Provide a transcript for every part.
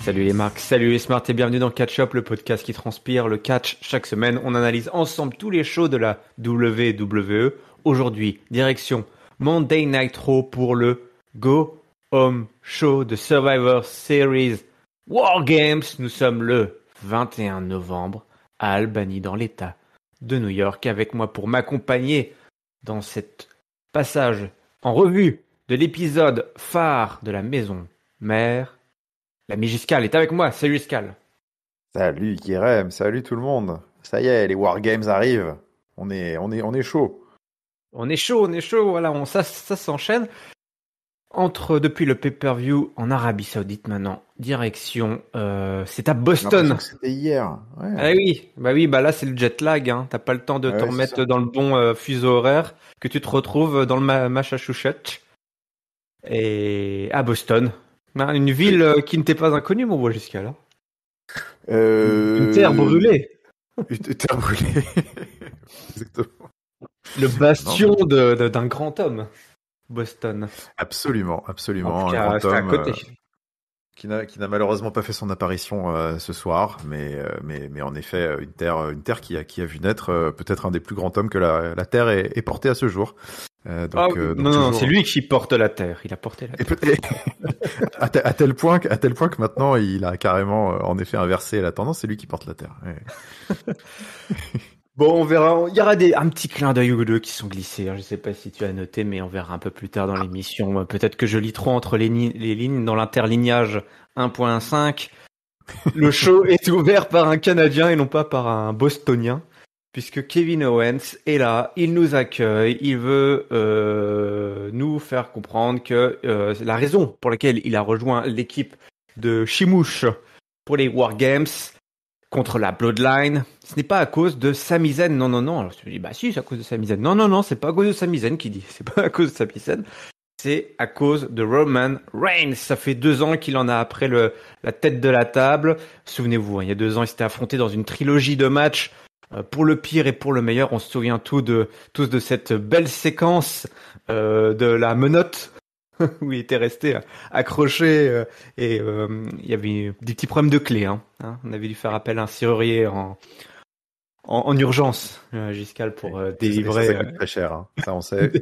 Salut les marques, salut les smarts et bienvenue dans Catch Up, le podcast qui transpire le catch. Chaque semaine, on analyse ensemble tous les shows de la WWE. Aujourd'hui, direction Monday Night Raw pour le Go Home Show de Survivor Series War Games. Nous sommes le 21 novembre à Albany dans l'état de New York. Avec moi pour m'accompagner dans cet passage en revue de l'épisode phare de la maison mère. L'ami Giscal est avec moi. Salut Giscal. Salut Kirem, salut tout le monde. Ça y est, les Wargames arrivent. On est chaud. On est chaud, voilà, ça s'enchaîne. Depuis le pay-per-view en Arabie Saoudite maintenant, direction, c'est à Boston. C'était hier. Ouais. Ah oui, là c'est le jet lag, hein. T'as pas le temps de te remettre dans le bon fuseau horaire, que tu te retrouves dans le Massachusetts. Et à Boston. Une ville qui ne t'est pas inconnue, mon beau Giscal. Hein. Une terre brûlée. Une terre brûlée. Exactement. Le bastion d'un grand homme, Boston. Absolument. En tout Un cas, grand à homme côté. qui n'a malheureusement pas fait son apparition ce soir, mais en effet, une terre qui a vu naître peut-être un des plus grands hommes que la Terre ait porté à ce jour. Non, c'est lui qui porte la terre. Il a porté la terre. à tel point que maintenant il a carrément en effet inversé la tendance. C'est lui qui porte la terre. Ouais. Bon, on verra. Il y aura un petit clin d'œil ou deux qui sont glissés. Je sais pas si tu as noté, mais on verra un peu plus tard dans l'émission. Peut-être que je lis trop entre les lignes dans l'interlignage 1.5. Le show est ouvert par un Canadien et non pas par un Bostonien. Puisque Kevin Owens est là, il nous accueille, il veut nous faire comprendre que la raison pour laquelle il a rejoint l'équipe de Chimush pour les War Games contre la Bloodline, ce n'est pas à cause de Sami Zayn. Non. Alors je me dis, bah si, c'est à cause de Sami Zayn. Non, c'est pas à cause de Sami Zayn qui dit. C'est pas à cause de Sami Zayn. C'est à cause de Roman Reigns. Ça fait 2 ans qu'il en a après la tête de la table. Souvenez-vous, il y a 2 ans, il s'était affronté dans une trilogie de matchs. Pour le pire et pour le meilleur, on se souvient tous de cette belle séquence de la menotte où il était resté accroché et il y avait des petits problèmes de clé. Hein. On avait dû faire appel à un serrurier en urgence, Giscal, pour délivrer. Ça coûte très cher, hein. Ça on sait.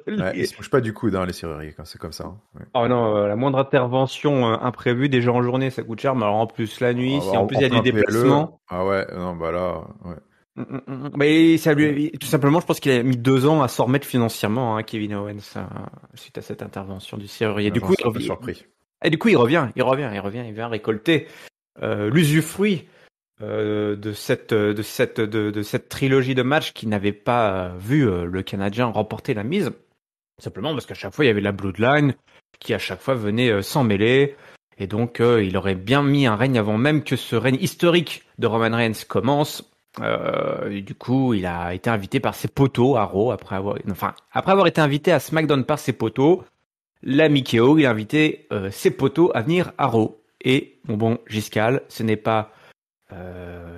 Ouais, ils se bougent pas du coude, hein, les serruriers, quand c'est comme ça. Hein. Ouais. Oh non, la moindre intervention imprévue, déjà en journée, ça coûte cher, mais alors en plus la nuit, si en plus il y a du déplacement. Ah ouais, non, bah là, ouais. Mais ça lui, tout simplement, je pense qu'il a mis 2 ans à s'en remettre financièrement, hein, Kevin Owens, suite à cette intervention du serrurier. Du coup, il revient. Surpris. Et du coup, il revient, il vient récolter l'usufruit de cette trilogie de matchs qui n'avait pas vu le Canadien remporter la mise. Simplement parce qu'à chaque fois, il y avait la Bloodline qui à chaque fois venait s'en mêler. Et donc, il aurait bien mis un règne avant même que ce règne historique de Roman Reigns commence. Et du coup, il a été invité par ses poteaux à Raw après avoir été invité à SmackDown par ses poteaux. L'ami Keo, il a invité ses poteaux à venir à Raw. Et mon bon Giscal, ce n'est pas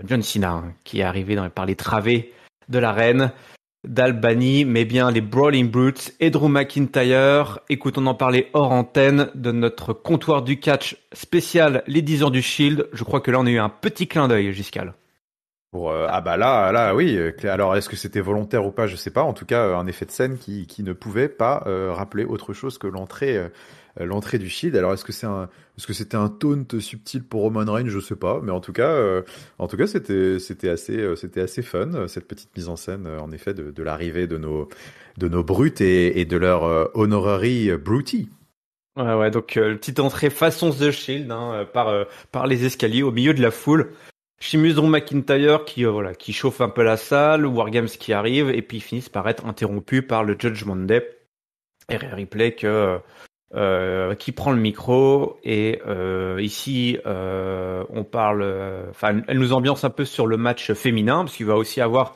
John Cena qui est arrivé par les travées de l'arène d'Albany, mais bien les Brawling Brutes et Drew McIntyre. Écoutons en parler hors antenne de notre comptoir du catch spécial les 10 ans du Shield. Je crois que là on a eu un petit clin d'œil, Giscal. Là, oui. Alors, est-ce que c'était volontaire ou pas, je sais pas. En tout cas, un effet de scène qui ne pouvait pas rappeler autre chose que l'entrée du Shield. Alors, est-ce que c'était un taunt subtil pour Roman Reigns, je sais pas. Mais en tout cas, c'était assez fun cette petite mise en scène, en effet, de l'arrivée de nos brutes et de leur honorary Bruty. Ouais. Donc petite entrée façon The Shield, par les escaliers au milieu de la foule. Sheamus, Drew McIntyre qui chauffe un peu la salle, War Games qui arrive et puis ils finissent par être interrompus par le Judgment Day et Rhea Ripley qui prend le micro et ici on parle, elle nous ambiance un peu sur le match féminin parce qu'il va aussi avoir,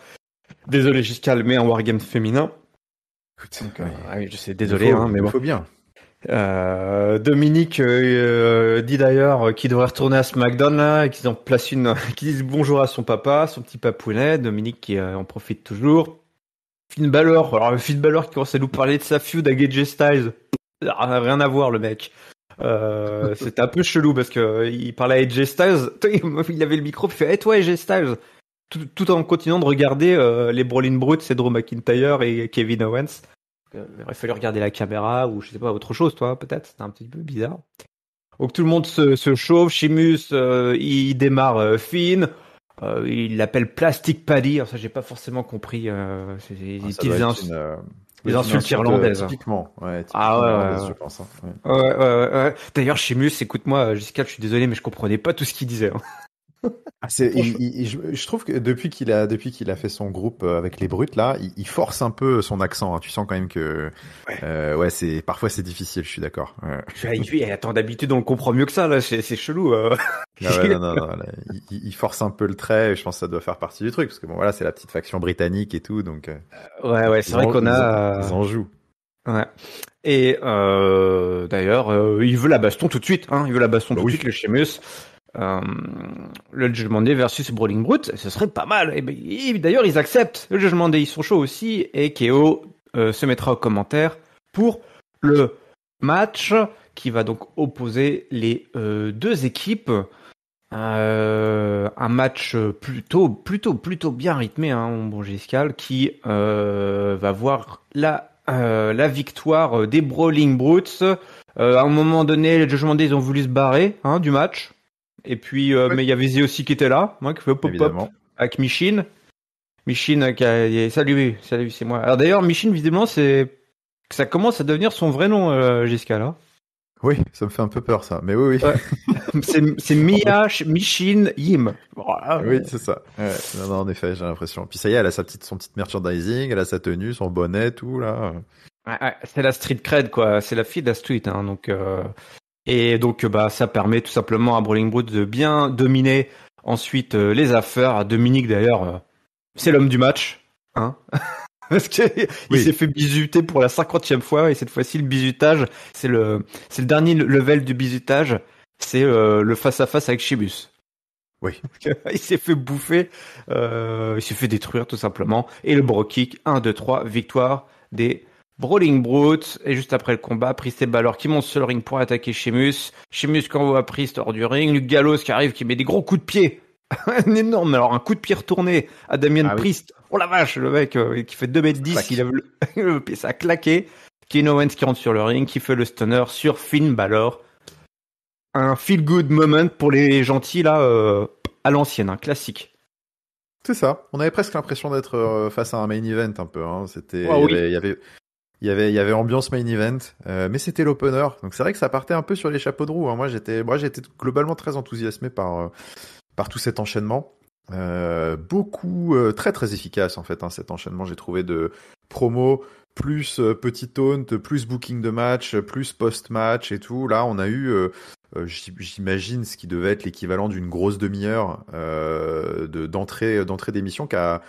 désolé Giscal, mais un War Games féminin. Donc, oui, je sais, désolé, mais bon. Il faut bien. Dominique dit d'ailleurs qu'il devrait retourner à SmackDown là, et qu'ils en placent qui disent bonjour à son papa, son petit papounet. Dominique qui en profite toujours. Finn Balor qui commence à nous parler de sa feud avec AJ Styles. Rien à voir le mec. C'était un peu chelou parce que il parlait à AJ Styles, il avait le micro, il fait hey, toi AJ Styles, tout en continuant de regarder les Brawling Brutes, c'est Drew McIntyre et Kevin Owens. Il aurait fallu regarder la caméra ou je sais pas autre chose, toi peut-être. C'était un petit peu bizarre. Donc tout le monde se chauffe. Sheamus, il démarre Finn. Il l'appelle Plastic Paddy. Alors ça, j'ai pas forcément compris. Ils Ça doit utilisent être des insultes irlandaises. typiquement Ah ouais, irlandaise, ouais, je pense. Hein. Ouais. ouais. D'ailleurs, Sheamus, écoute-moi, Jessica, je suis désolé, mais je comprenais pas tout ce qu'il disait. Hein. Franchement. Je trouve que depuis qu'il a fait son groupe avec les Brutes là, il force un peu son accent. Hein. Tu sens quand même que ouais, parfois c'est difficile. Je suis d'accord. Ouais. Attends, d'habitude, on le comprend mieux que ça, là. C'est chelou. Ah ouais, non, là, il force un peu le trait. Et je pense que ça doit faire partie du truc parce que bon, voilà, c'est la petite faction britannique et tout, donc. Ouais, c'est vrai qu'on a. Ils en jouent. Ouais. Et d'ailleurs, il veut la baston tout de suite. Hein. Il veut la baston tout de suite, le Sheamus. Le Judgment Day versus Brawling Brute, ce serait pas mal. Et d'ailleurs, ils acceptent. Le Judgment Day, ils sont chauds aussi. Et KO se mettra aux commentaires pour le match qui va donc opposer les deux équipes. Un match plutôt bien rythmé, hein, mon bon Giscal, qui va voir la victoire des Brawling Brutes. À un moment donné, les Judgment Day, ils ont voulu se barrer du match. Et puis, mais il y avait Z aussi qui était là, moi, qui fait pop avec Michin. Michin qui a salut, c'est moi. Alors d'ailleurs, Michin, visiblement, ça commence à devenir son vrai nom, Giscal, là. Oui, ça me fait un peu peur ça, mais oui. Ouais. c'est Michin Yim. Voilà. Oui, c'est ça. Ouais. Non, en effet, j'ai l'impression. Puis ça y est, elle a son petite merchandising, elle a sa tenue, son bonnet, tout là. Ouais, c'est la street cred quoi, c'est la fille de la street, hein, donc. Et donc, ça permet tout simplement à Brawling Brute de bien dominer ensuite les affaires. À Dominique, d'ailleurs, c'est l'homme du match. Hein parce qu'il s'est fait bisuter pour la 50e fois. Et cette fois-ci, le bisutage, c'est le dernier level du bisutage. C'est le face-à-face avec Sheamus. Oui. Il s'est fait bouffer. Il s'est fait détruire, tout simplement. Et le bro kick, 1, 2, 3, victoire des Brawling Brute. Et juste après le combat, Priest et Balor qui montent sur le ring pour attaquer Sheamus. Sheamus qui envoie Priest hors du ring. Luke Gallows qui arrive, qui met des gros coups de pied. Un énorme, alors un coup de pied retourné à Damien Priest. Oui. Oh la vache, le mec qui fait 2m10, il a le pied, ça a claqué. Kevin Owens qui rentre sur le ring, qui fait le stunner sur Finn Balor. Un feel good moment pour les gentils là, à l'ancienne, un classique. C'est ça. On avait presque l'impression d'être face à un main event un peu. Hein. C'était, il y avait ambiance main event, mais c'était l'opener. Donc c'est vrai que ça partait un peu sur les chapeaux de roue. Hein. Moi j'étais globalement très enthousiasmé par tout cet enchaînement. Beaucoup très très efficace en fait. Hein, cet enchaînement, j'ai trouvé de promo plus petit taunt, plus booking de match, plus post-match et tout. Là, on a eu j'imagine ce qui devait être l'équivalent d'une grosse demi-heure d'entrée d'émission qui a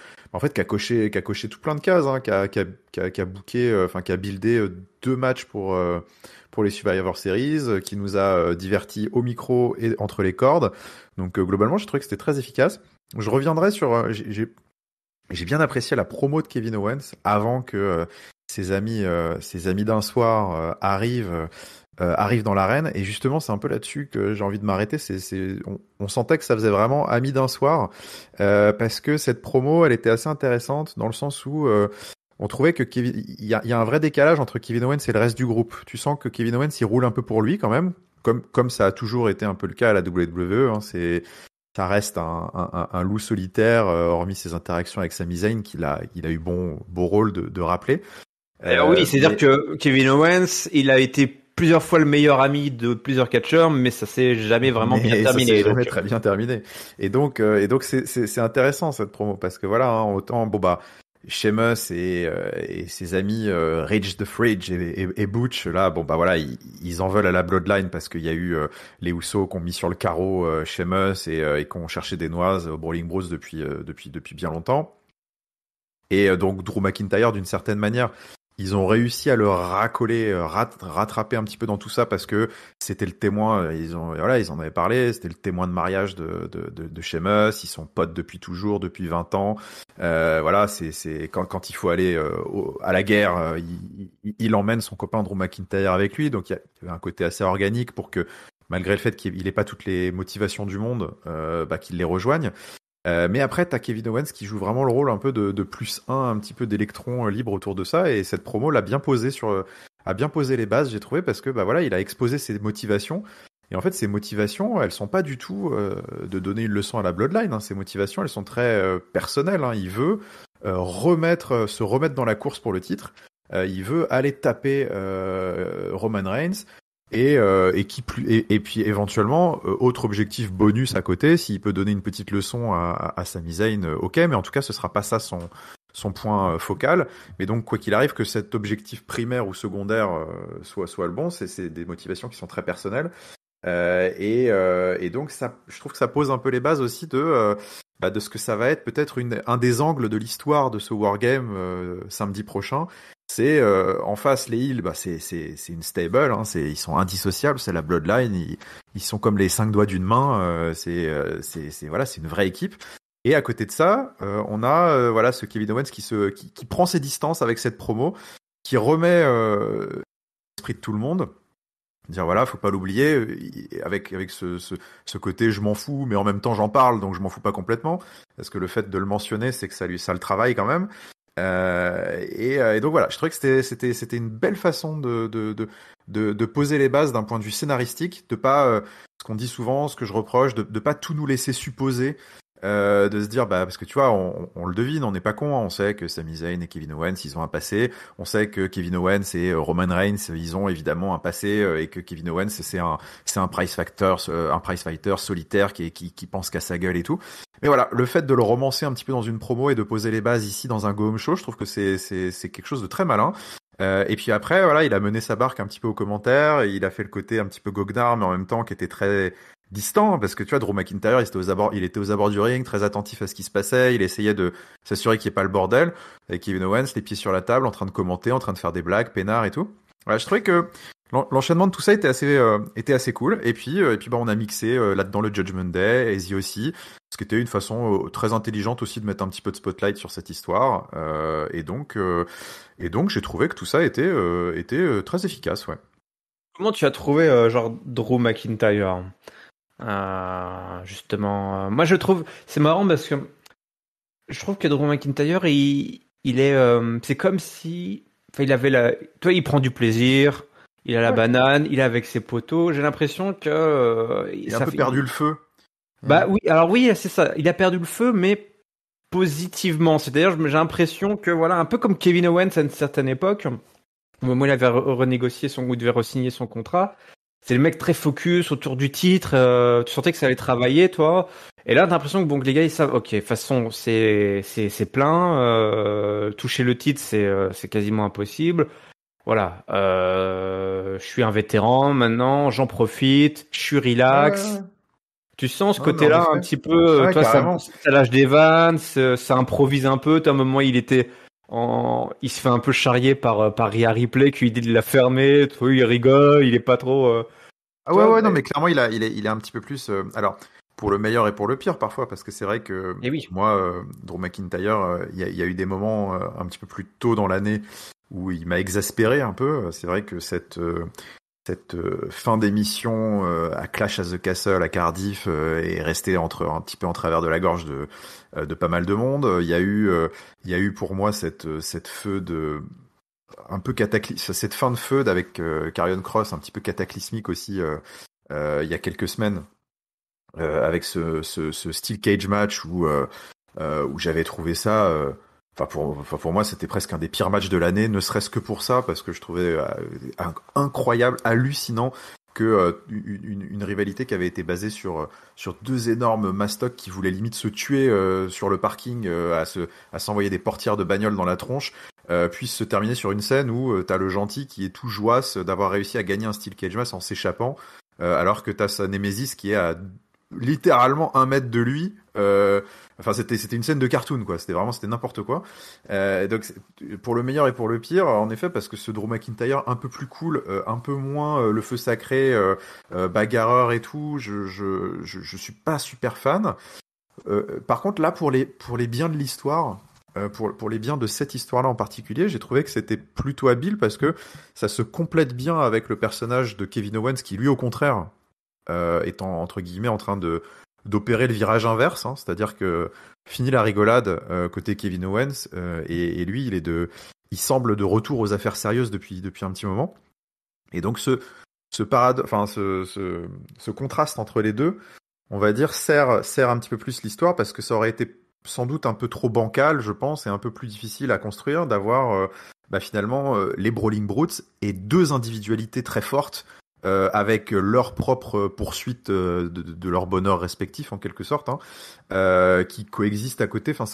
coché tout plein de cases, hein, qui a booké, enfin qui a buildé 2 matchs pour les Survivor Series, qui nous a divertis au micro et entre les cordes. Donc globalement, j'ai trouvé que c'était très efficace. Je reviendrai sur j'ai bien apprécié la promo de Kevin Owens avant que ses amis d'un soir arrivent dans l'arène, et justement c'est un peu là-dessus que j'ai envie de m'arrêter. On sentait que ça faisait vraiment amis d'un soir, parce que cette promo elle était assez intéressante dans le sens où on trouvait que il y a un vrai décalage entre Kevin Owens et le reste du groupe. Tu sens que Kevin Owens il roule un peu pour lui quand même, comme ça a toujours été un peu le cas à la WWE. Hein, ça reste un loup solitaire, hormis ses interactions avec Sami Zayn qu'il a eu beau rôle de rappeler. Oui, c'est-à-dire que Kevin Owens, il a été plusieurs fois le meilleur ami de plusieurs catcheurs, mais ça s'est jamais vraiment bien terminé. Ça s'est jamais très bien terminé. Et donc c'est intéressant cette promo parce que voilà, hein, autant Sheamus et ses amis Rage the Fridge et Butch là, voilà, ils en veulent à la Bloodline parce qu'il y a eu les Usos qui ont mis sur le carreau Sheamus et qui ont cherché des noises au Brawling Bros depuis bien longtemps. Et donc Drew McIntyre d'une certaine manière ils ont réussi à le racoler, rattraper un petit peu dans tout ça parce que c'était le témoin. Ils en avaient parlé. C'était le témoin de mariage de Sheamus. Ils sont potes depuis toujours, depuis 20 ans. Voilà, c'est quand il faut aller à la guerre, il emmène son copain Drew McIntyre avec lui. Donc il y avait un côté assez organique pour que, malgré le fait qu'il n'ait pas toutes les motivations du monde, qu'il les rejoigne. Mais après, t'as Kevin Owens qui joue vraiment le rôle un peu de plus un petit peu d'électron libre autour de ça, et cette promo l'a bien posé a bien posé les bases, j'ai trouvé, parce que voilà, il a exposé ses motivations. Et en fait, ces motivations, elles sont pas du tout de donner une leçon à la Bloodline. Hein. Ces motivations, elles sont très personnelles. Hein. Il veut se remettre dans la course pour le titre. Il veut aller taper Roman Reigns. Et puis éventuellement, autre objectif bonus à côté, s'il peut donner une petite leçon à Sami Zayn, ok, mais en tout cas ce sera pas ça son point focal. Mais donc quoi qu'il arrive, que cet objectif primaire ou secondaire soit le bon, c'est des motivations qui sont très personnelles. Et donc ça, je trouve que ça pose un peu les bases aussi de ce que ça va être peut-être un des angles de l'histoire de ce Wargame samedi prochain. C'est en face les Heels, c'est une stable, hein, ils sont indissociables, c'est la Bloodline, ils sont comme les 5 doigts d'une main, c'est une vraie équipe. Et à côté de ça, on a ce Kevin Owens qui prend ses distances avec cette promo, qui remet l'esprit de tout le monde. Dire voilà, faut pas l'oublier, avec ce côté je m'en fous, mais en même temps j'en parle, donc je m'en fous pas complètement, parce que le fait de le mentionner, c'est que ça le travaille quand même. Et donc voilà, je trouvais que c'était une belle façon de poser les bases d'un point de vue scénaristique, de pas ce qu'on dit souvent, ce que je reproche, de pas tout nous laisser supposer. De se dire parce que tu vois on le devine, on n'est pas con, hein, on sait que Sami Zayn et Kevin Owens ils ont un passé, on sait que Kevin Owens et Roman Reigns ils ont évidemment un passé, et que Kevin Owens c'est un prize fighter solitaire qui pense qu'à sa gueule et tout. Mais voilà, le fait de le romancer un petit peu dans une promo et de poser les bases ici dans un go-home show, je trouve que c'est quelque chose de très malin. Et puis après voilà, il a mené sa barque un petit peu aux commentaires, et il a fait le côté un petit peu goguenard mais en même temps qui était très distant, parce que tu vois, Drew McIntyre, il était aux abords du ring, très attentif à ce qui se passait, il essayait de s'assurer qu'il n'y ait pas le bordel, avec Kevin Owens, les pieds sur la table, en train de commenter, en train de faire des blagues, peinard et tout. Voilà, je trouvais que l'enchaînement de tout ça était assez cool, et puis on a mixé là-dedans le Judgment Day, Easy aussi, ce qui était une façon très intelligente aussi de mettre un petit peu de spotlight sur cette histoire, et donc j'ai trouvé que tout ça était très efficace, ouais. Comment tu as trouvé Drew McIntyre? Justement, moi je trouve c'est marrant parce que je trouve que Drew McIntyre il est c'est comme si il avait il prend du plaisir, il a la banane, il est avec ses potos, j'ai l'impression que il a un peu perdu le feu. Oui, alors oui, c'est ça, il a perdu le feu mais positivement, c'est-à-dire j'ai l'impression que voilà, un peu comme Kevin Owens à une certaine époque, au moment où il avait renégocié ou devait re-signer son contrat. C'est le mec très focus autour du titre. Tu sentais que ça allait travailler, toi. Et là, t'as l'impression que les gars ils savent. Ok, de toute façon, c'est plein. Toucher le titre, c'est quasiment impossible. Voilà. Je suis un vétéran maintenant. J'en profite. Je suis relax. Tu sens ce côté-là un petit peu. Toi, ça lâche des vannes. Ça improvise un peu. À un moment, il se fait un peu charrier par Rhea Ripley qui lui dit de la fermer. Il rigole. Il est pas trop. Non, mais clairement, il est un petit peu plus. Alors, pour le meilleur et pour le pire parfois, parce que c'est vrai que moi, Drew McIntyre, il y a eu des moments un petit peu plus tôt dans l'année où il m'a exaspéré un peu. C'est vrai que cette fin d'émission à Clash at the Castle à Cardiff est restée un petit peu en travers de la gorge de pas mal de monde. Il y a eu pour moi cette feud un peu cette fin de feud avec Karrion Kross un petit peu cataclysmique aussi il y a quelques semaines avec ce steel cage match où j'avais trouvé ça pour moi c'était presque un des pires matchs de l'année, ne serait-ce que pour ça, parce que je trouvais incroyable, hallucinant que une rivalité qui avait été basée sur deux énormes mastocs qui voulaient limite se tuer sur le parking, à s'envoyer des portières de bagnole dans la tronche, puisse se terminer sur une scène où t'as le gentil qui est tout joasse d'avoir réussi à gagner un steel cage match en s'échappant, alors que t'as sa Némésis qui est à littéralement 1 mètre de lui, Enfin, c'était une scène de cartoon, quoi. C'était n'importe quoi. Donc, pour le meilleur et pour le pire, en effet, parce que ce Drew McIntyre un peu plus cool, un peu moins le feu sacré, bagarreur et tout, je suis pas super fan. Par contre, là, pour les biens de l'histoire, pour les biens de cette histoire-là en particulier, j'ai trouvé que c'était plutôt habile parce que ça se complète bien avec le personnage de Kevin Owens qui, lui, au contraire, étant entre guillemets en train d'opérer le virage inverse, hein, c'est-à-dire que fini la rigolade côté Kevin Owens et lui, il semble de retour aux affaires sérieuses depuis un petit moment. Et donc ce contraste entre les deux, on va dire, sert un petit peu plus l'histoire parce que ça aurait été sans doute un peu trop bancal, je pense, et un peu plus difficile à construire d'avoir finalement les Brawling Brutes et deux individualités très fortes avec leur propre poursuite de leur bonheur respectif en quelque sorte, hein, qui coexistent à côté. Enfin,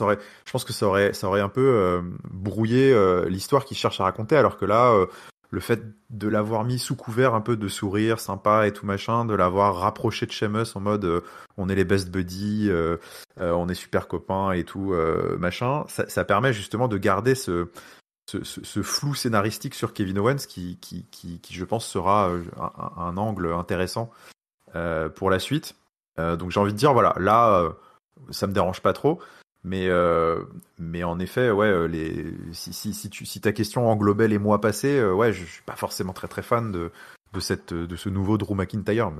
je pense que ça aurait un peu brouillé l'histoire qu'ils cherchent à raconter, alors que là, le fait de l'avoir mis sous couvert un peu de sourire sympa et tout machin, de l'avoir rapproché de Sheamus en mode on est les best buddies, on est super copains et tout machin, ça permet justement de garder ce flou scénaristique sur Kevin Owens qui je pense sera un angle intéressant pour la suite. Donc j'ai envie de dire voilà, là ça me dérange pas trop, mais en effet ouais, si ta question englobait les mois passés, ouais, je suis pas forcément très très fan de ce nouveau Drew McIntyre.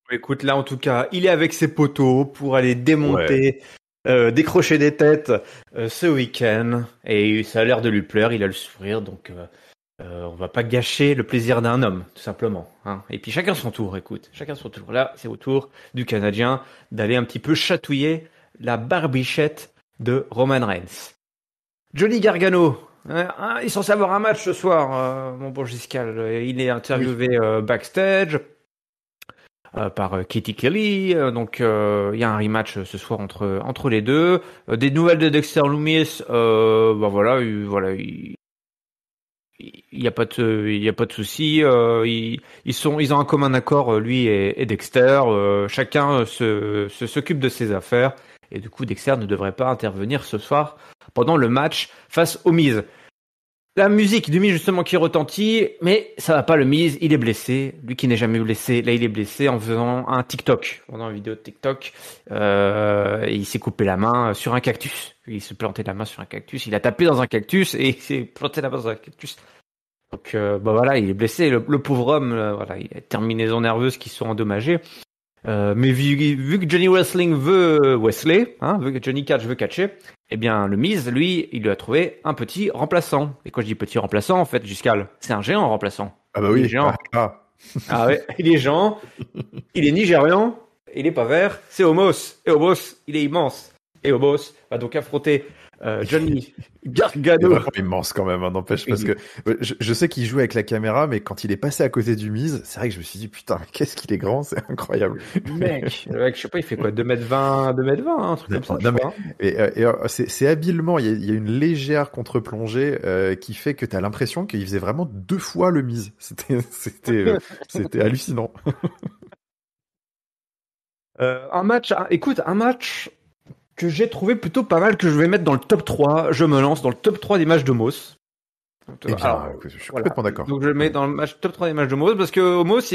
Écoute, là en tout cas, il est avec ses poteaux pour aller démonter, décrocher des têtes ce week-end, et ça a l'air de lui plaire, il a le sourire, donc on va pas gâcher le plaisir d'un homme, tout simplement. Hein. Et puis chacun son tour, écoute, chacun son tour. Là, c'est au tour du Canadien d'aller un petit peu chatouiller la barbichette de Roman Reigns. Johnny Gargano, il est censé avoir un match ce soir, mon bon Giscal. Il est interviewé backstage par Katie Kelly. Donc il y a un rematch ce soir entre les deux. Des nouvelles de Dexter Lumis. Il y a pas de souci. Ils ont un commun accord, lui et Dexter. Chacun s'occupe de ses affaires. Et du coup, Dexter ne devrait pas intervenir ce soir pendant le match face au Miz. La musique du Miz justement qui retentit, mais ça va pas, le Miz, il est blessé. Lui qui n'est jamais blessé, là il est blessé en faisant un TikTok, pendant une vidéo de TikTok. Il s'est coupé la main sur un cactus. Il s'est planté la main sur un cactus, il a tapé dans un cactus et il s'est planté la main dans un cactus. Donc voilà, il est blessé. Le pauvre homme, voilà, il a des terminaisons nerveuses qui sont endommagées. Mais vu que Johnny Wrestling veut Wesley, hein, vu que Johnny Catch veut catcher, eh bien le Miz, lui, il lui a trouvé un petit remplaçant. Et quand je dis petit remplaçant, en fait, Giscal, c'est un géant remplaçant. Ah bah oui, il est géant. Ah ouais, il est géant, il est nigérian, il est pas vert, c'est Homos. Et Homos, il est immense. Et Homos va donc affronter Johnny Gargano. Il est vraiment immense quand même, hein, n'empêche, parce que je sais qu'il joue avec la caméra, mais quand il est passé à côté du Miz, c'est vrai que je me suis dit, putain, mais qu'est-ce qu'il est grand, c'est incroyable. Le mec, je sais pas, il fait quoi, 2m20, un truc comme ça. Non, c'est habilement, il y a une légère contre-plongée qui fait que t'as l'impression qu'il faisait vraiment 2 fois le Miz. C'était hallucinant. Un match que j'ai trouvé plutôt pas mal, que je vais mettre dans le top 3. Je me lance dans le top 3 des matchs de Moss. Eh bien, je suis complètement d'accord. Donc je le mets dans le top 3 des matchs de Moss, parce que Moss,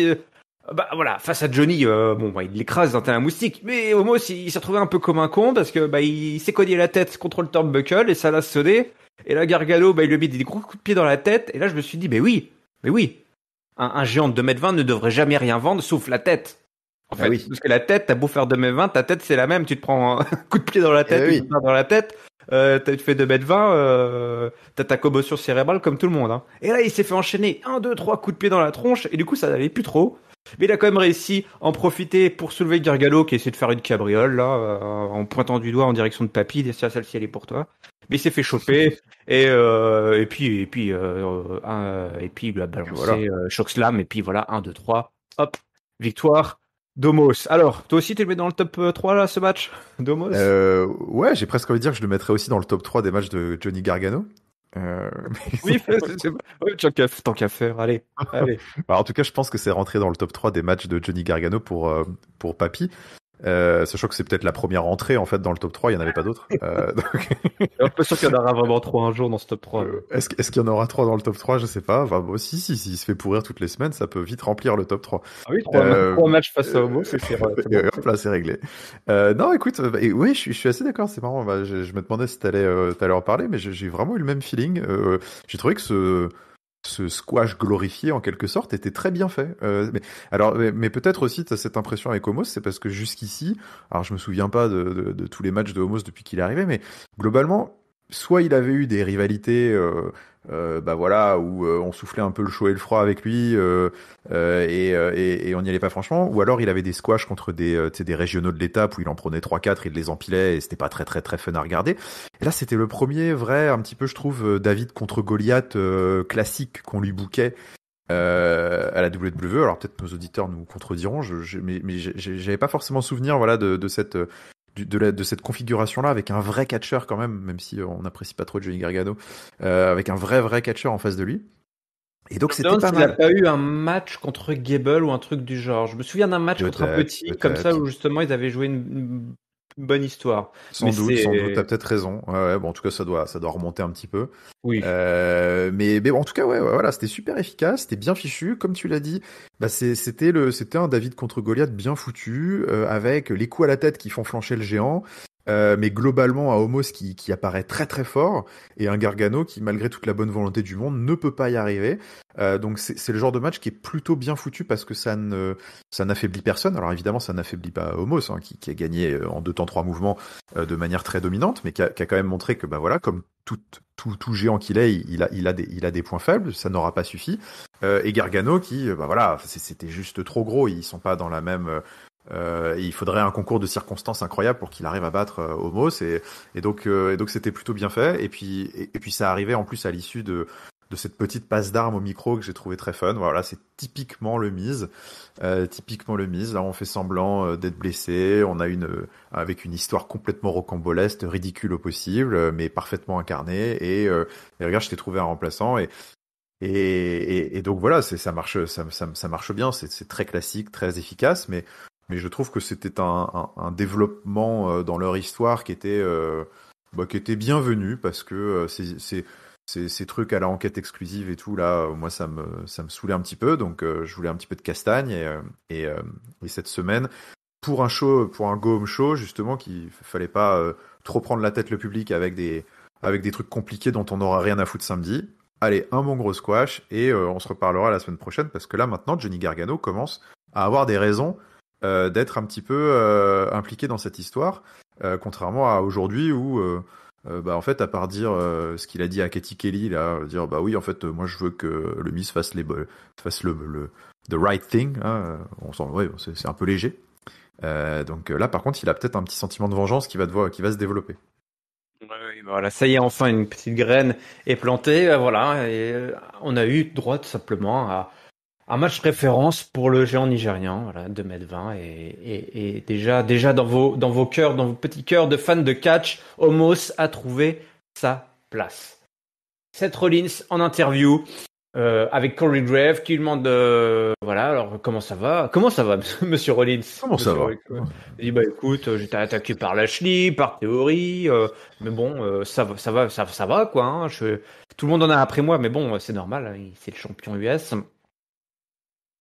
face à Johnny, il l'écrase dans un moustique. Mais Moss, il s'est retrouvé un peu comme un con, parce que il s'est cogné la tête contre le turnbuckle, et ça l'a sonné. Et là, Gargano, il lui a mis des gros coups de pied dans la tête, et là, je me suis dit, mais oui. Un géant de 2m20 ne devrait jamais rien vendre, sauf la tête. En fait, parce que la tête, t'as beau faire 2m20, ta tête c'est la même, tu te prends un coup de pied dans la tête, tu te dans la tête, tu fais 2m20, t'as ta commotion cérébrale comme tout le monde. Hein. Et là, il s'est fait enchaîner 1, 2, 3 coups de pied dans la tronche, et du coup, ça n'allait plus trop. Mais il a quand même réussi à en profiter pour soulever Gargano, qui essaie de faire une cabriole, là, en pointant du doigt en direction de Papy, et celle-ci elle est pour toi. Mais il s'est fait choper, et puis il lui a balancé Chokeslam, et puis voilà, 1, 2, 3, hop, victoire. Domos. Alors, toi aussi, tu le mets dans le top 3, là, ce match, Domos? Ouais, j'ai presque envie de dire que je le mettrais aussi dans le top 3 des matchs de Johnny Gargano. Oui, tant qu'à faire, allez. Alors, en tout cas, je pense que c'est rentré dans le top 3 des matchs de Johnny Gargano pour Papy. Sachant que c'est peut-être la première entrée en fait dans le top 3, il y en avait pas d'autres. Je suis un peu sûr qu'il y en aura vraiment 3 un jour dans ce top 3. Est-ce qu'il y en aura 3 dans le top 3? Je sais pas. Enfin, bon, si, s'il se fait pourrir toutes les semaines, ça peut vite remplir le top 3. Ah oui, 3 matchs face à Homo, c'est bon. Et hop là, c'est réglé. Non, écoute, oui, je suis assez d'accord, c'est marrant. Bah, je me demandais si t'allais en parler, mais j'ai vraiment eu le même feeling. J'ai trouvé que ce squash glorifié en quelque sorte était très bien fait. Mais peut-être aussi t'as cette impression avec Homos, c'est parce que jusqu'ici, alors je me souviens pas de tous les matchs de Homos depuis qu'il est arrivé, mais globalement, soit il avait eu des rivalités, bah voilà, où on soufflait un peu le chaud et le froid avec lui, et on n'y allait pas franchement, ou alors il avait des squash contre tu sais, des régionaux de l'étape où il en prenait 3-4, il les empilait et c'était pas très très très fun à regarder. Et là, c'était le premier vrai, un petit peu, je trouve, David contre Goliath classique qu'on lui bouquait à la WWE. Alors peut-être nos auditeurs nous contrediront, mais j'avais pas forcément souvenir, voilà, de cette configuration-là avec un vrai catcheur quand même si on n'apprécie pas trop Johnny Gargano, avec un vrai catcheur en face de lui. Et donc c'était pas Il mal. n'a pas eu un match contre Gable ou un truc du genre. Je me souviens d'un match contre un petit comme ça où justement ils avaient joué une bonne histoire. Sans doute, t'as peut-être raison. Ouais, bon, en tout cas, ça doit remonter un petit peu. Oui. Mais bon, en tout cas, ouais, voilà, c'était super efficace, c'était bien fichu, comme tu l'as dit. Bah, c'était un David contre Goliath bien foutu, avec les coups à la tête qui font flancher le géant. Mais globalement, un Homos qui apparaît très très fort et un Gargano qui, malgré toute la bonne volonté du monde, ne peut pas y arriver. Donc c'est le genre de match qui est plutôt bien foutu parce que ça n'affaiblit personne. Alors évidemment, ça n'affaiblit pas Homos, hein, qui a gagné en 2 temps 3 mouvements de manière très dominante, mais qui a quand même montré que bah voilà, comme tout géant qu'il est, il a des points faibles. Ça n'aura pas suffi. Et Gargano qui, bah voilà, c'était juste trop gros. Ils sont pas dans la même il faudrait un concours de circonstances incroyable pour qu'il arrive à battre Homos et donc c'était plutôt bien fait et puis ça arrivait en plus à l'issue de cette petite passe d'armes au micro que j'ai trouvé très fun. Voilà, c'est typiquement le Miz. Là, on fait semblant d'être blessé. On a avec une histoire complètement rocambolesque, ridicule au possible, mais parfaitement incarnée. Et regarde, je t'ai trouvé un remplaçant. Et donc voilà, ça marche bien. C'est très classique, très efficace, mais je trouve que c'était un développement dans leur histoire qui était bienvenu parce que ces trucs à la enquête exclusive et tout là, moi ça me saoulait un petit peu, donc je voulais un petit peu de castagne et cette semaine pour un go home show justement, qu'il fallait pas trop prendre la tête le public avec des trucs compliqués dont on n'aura rien à foutre samedi. Allez, un bon gros squash et on se reparlera la semaine prochaine parce que là maintenant Johnny Gargano commence à avoir des raisons d'être un petit peu impliqué dans cette histoire, contrairement à aujourd'hui où bah en fait à part dire ce qu'il a dit à Katie Kelly là, dire bah oui en fait moi je veux que le Miz fasse le the right thing, hein, ouais, c'est un peu léger. Donc là par contre il a peut-être un petit sentiment de vengeance qui va se développer. Oui, voilà, ça y est, enfin une petite graine est plantée, voilà, et on a eu droit tout simplement à un match référence pour le géant nigérian, voilà, 2,20 m et déjà dans vos cœurs, dans vos petits cœurs de fans de catch, Homos a trouvé sa place. Seth Rollins en interview avec Corey Graves qui lui demande voilà, alors comment ça va monsieur Rollins? Comment ça va? Il dit bah écoute, j'étais attaqué par Lashley, par Theory, mais bon ça va quoi, hein, tout le monde en a après moi, mais bon c'est normal, hein, c'est le champion US.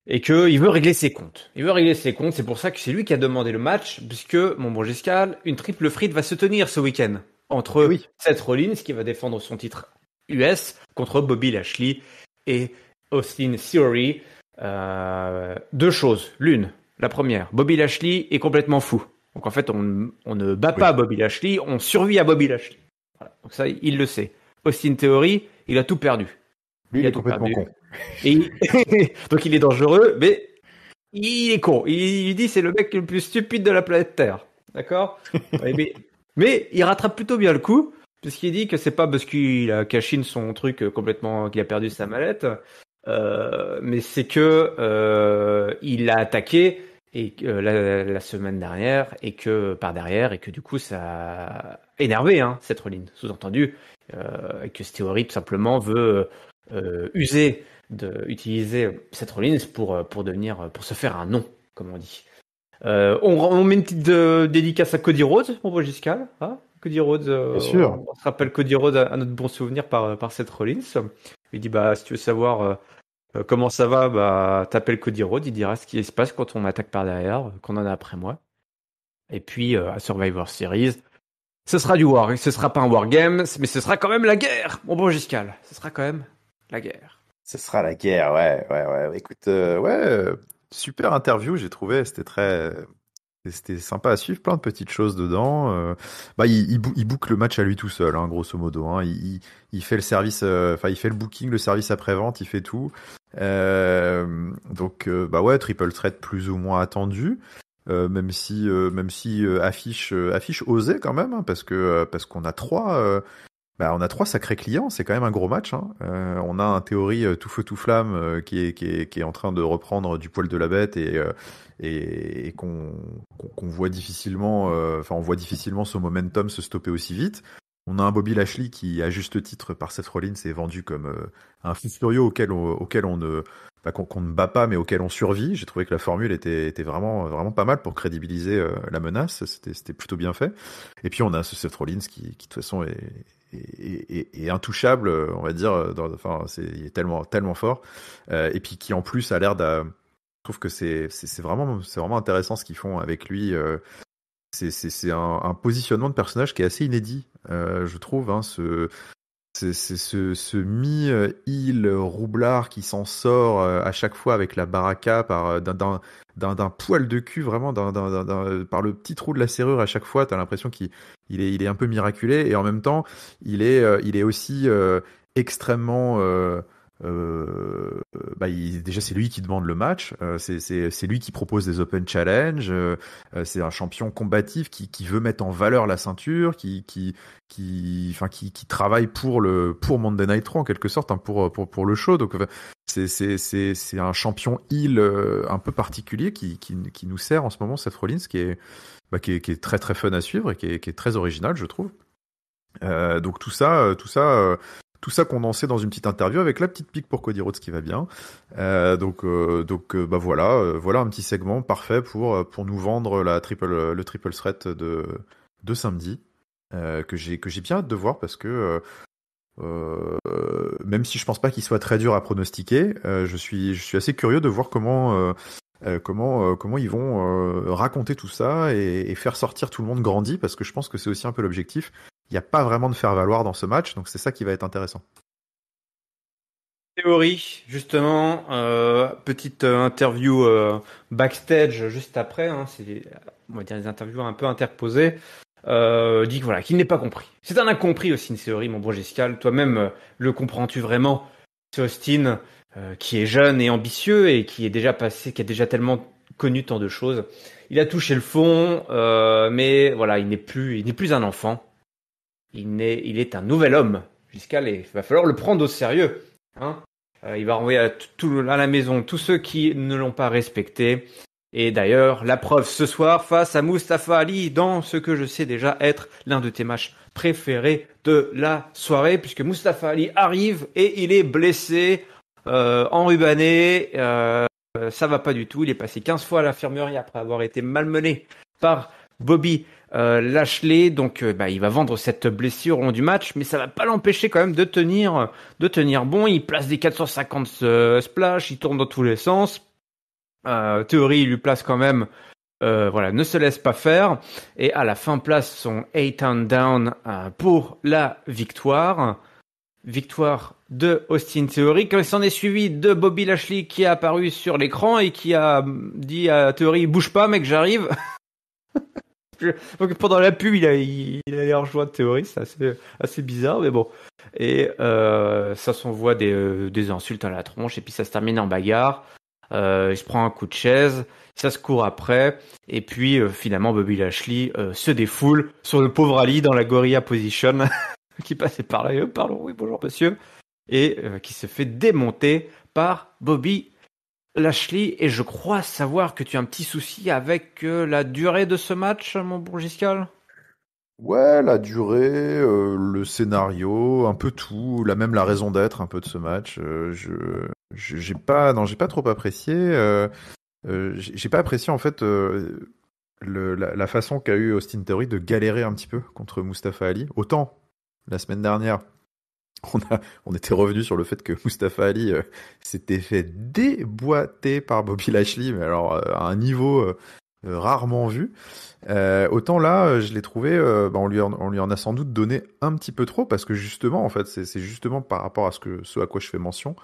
Et qu'il veut régler ses comptes. C'est pour ça que c'est lui qui a demandé le match, puisque, mon bon Giscal, une triple frite va se tenir ce week-end. Entre Seth Rollins, qui va défendre son titre US, contre Bobby Lashley et Austin Theory. 2 choses. L'une, la première, Bobby Lashley est complètement fou. Donc en fait, on ne bat pas Bobby Lashley, on survit à Bobby Lashley. Voilà. Donc ça, il le sait. Austin Theory, il a tout perdu. Lui, il est complètement con. Et donc il est dangereux, mais il est con. Il dit c'est le mec le plus stupide de la planète Terre. D'accord? mais il rattrape plutôt bien le coup, puisqu'il dit que c'est pas parce qu'il a caché son truc complètement, qu'il a perdu sa mallette, mais c'est que il l'a attaqué et la semaine dernière et que par derrière et que du coup ça a énervé Seth Rollins, sous-entendu que cette théorie tout simplement veut utiliser Seth Rollins pour se faire un nom, comme on dit. On met une petite dédicace à Cody Rhodes, mon beau Giscal. Hein, Cody Rhodes, Bien sûr. on se rappelle Cody Rhodes à notre bon souvenir par Seth Rollins. Il dit bah si tu veux savoir comment ça va, bah t'appelles Cody Rhodes, il dira ce qui se passe quand on attaque par derrière, qu'on en a après moi. Et puis à Survivor Series, ce sera ce sera pas un Wargame, mais ce sera quand même la guerre, mon bon Giscal. Ce sera quand même la guerre. Ce sera la guerre, ouais. Écoute, super interview, j'ai trouvé. C'était sympa à suivre, plein de petites choses dedans. Il book le match à lui tout seul, hein, grosso modo. Hein. Il fait le service, il fait le booking, le service après-vente, il fait tout. Triple threat plus ou moins attendu. Même si affiche osée quand même, hein, parce qu'on a on a trois sacrés clients, c'est quand même un gros match. Hein. On a un théorie tout feu tout flamme qui est en train de reprendre du poil de la bête et qu'on voit difficilement, on voit difficilement son momentum se stopper aussi vite. On a un Bobby Lashley qui, à juste titre par Seth Rollins, est vendu comme un fou furieux auquel on ne qu'on ne bat pas, mais auquel on survit. J'ai trouvé que la formule était vraiment pas mal pour crédibiliser la menace. C'était plutôt bien fait. Et puis on a ce Seth Rollins qui de toute façon est intouchable, on va dire. Il est tellement fort. Et puis qui en plus a l'air de. Je trouve que c'est vraiment intéressant ce qu'ils font avec lui. C'est un positionnement de personnage qui est assez inédit, je trouve. Hein, c'est ce mi-heel roublard qui s'en sort à chaque fois avec la baraka d'un poil de cul, vraiment par le petit trou de la serrure à chaque fois. T'as l'impression qu'il est un peu miraculé et en même temps il est aussi extrêmement déjà c'est lui qui demande le match, c'est lui qui propose des open challenge, c'est un champion combatif qui veut mettre en valeur la ceinture, qui travaille pour Monday Night Raw en quelque sorte, hein, pour le show. Donc c'est un champion heel un peu particulier qui nous sert en ce moment, Seth Rollins, qui est très très fun à suivre et qui est très original, je trouve. Donc tout ça condensé dans une petite interview avec la petite pique pour Cody Rhodes qui va bien. Voilà un petit segment parfait pour nous vendre le triple threat de samedi, que j'ai bien hâte de voir parce que même si je pense pas qu'il soit très dur à pronostiquer, je suis assez curieux de voir comment ils vont raconter tout ça et faire sortir tout le monde grandi, parce que je pense que c'est aussi un peu l'objectif. Il n'y a pas vraiment de faire valoir dans ce match, donc c'est ça qui va être intéressant. Théorie, justement, petite interview backstage juste après, hein, on va dire des interviews un peu interposées, dit que voilà, qu'il n'est pas compris. C'est un incompris aussi, une théorie, mon bon Giscal. Toi-même, le comprends-tu vraiment? C'est Austin, qui est jeune et ambitieux et qui a déjà tellement connu tant de choses. Il a touché le fond, mais voilà, il n'est plus un enfant. Il est un nouvel homme, Giscal, et il va falloir le prendre au sérieux. Hein, il va renvoyer à la maison tous ceux qui ne l'ont pas respecté. Et d'ailleurs, la preuve ce soir face à Mustafa Ali dans ce que je sais déjà être l'un de tes matchs préférés de la soirée, puisque Mustafa Ali arrive et il est blessé, enrubanné, ça va pas du tout. Il est passé 15 fois à l'infirmerie après avoir été malmené par Bobby Lashley, donc il va vendre cette blessure au long du match, mais ça va pas l'empêcher quand même de tenir bon. Il place des 450 splash, il tourne dans tous les sens. Théorie, il lui place quand même, ne se laisse pas faire, et à la fin place son 8 and down pour la victoire de Austin Theory, quand il s'en est suivi de Bobby Lashley qui est apparu sur l'écran et qui a dit à Theory, bouge pas mec, j'arrive. Donc pendant la pub, il allait rejoindre Theory, c'est assez bizarre, mais bon. Et ça s'envoie des insultes à la tronche, et puis ça se termine en bagarre. Il se prend un coup de chaise, ça se court après, et puis finalement Bobby Lashley se défoule sur le pauvre Ali dans la gorilla position qui passait par là. Pardon, oui, bonjour monsieur, et qui se fait démonter par Bobby Lashley. Et je crois savoir que tu as un petit souci avec la durée de ce match, mon bon Giscal. Ouais, la durée, le scénario, un peu tout, même la raison d'être un peu de ce match. J'ai pas trop apprécié. j'ai pas apprécié en fait la façon qu'a eu Austin Theory de galérer un petit peu contre Mustafa Ali. Autant la semaine dernière, on était revenu sur le fait que Mustafa Ali s'était fait déboîter par Bobby Lashley, mais alors à un niveau rarement vu. Autant là, je l'ai trouvé, on lui en a sans doute donné un petit peu trop parce que justement, en fait, c'est justement par rapport à ce à quoi je fais mention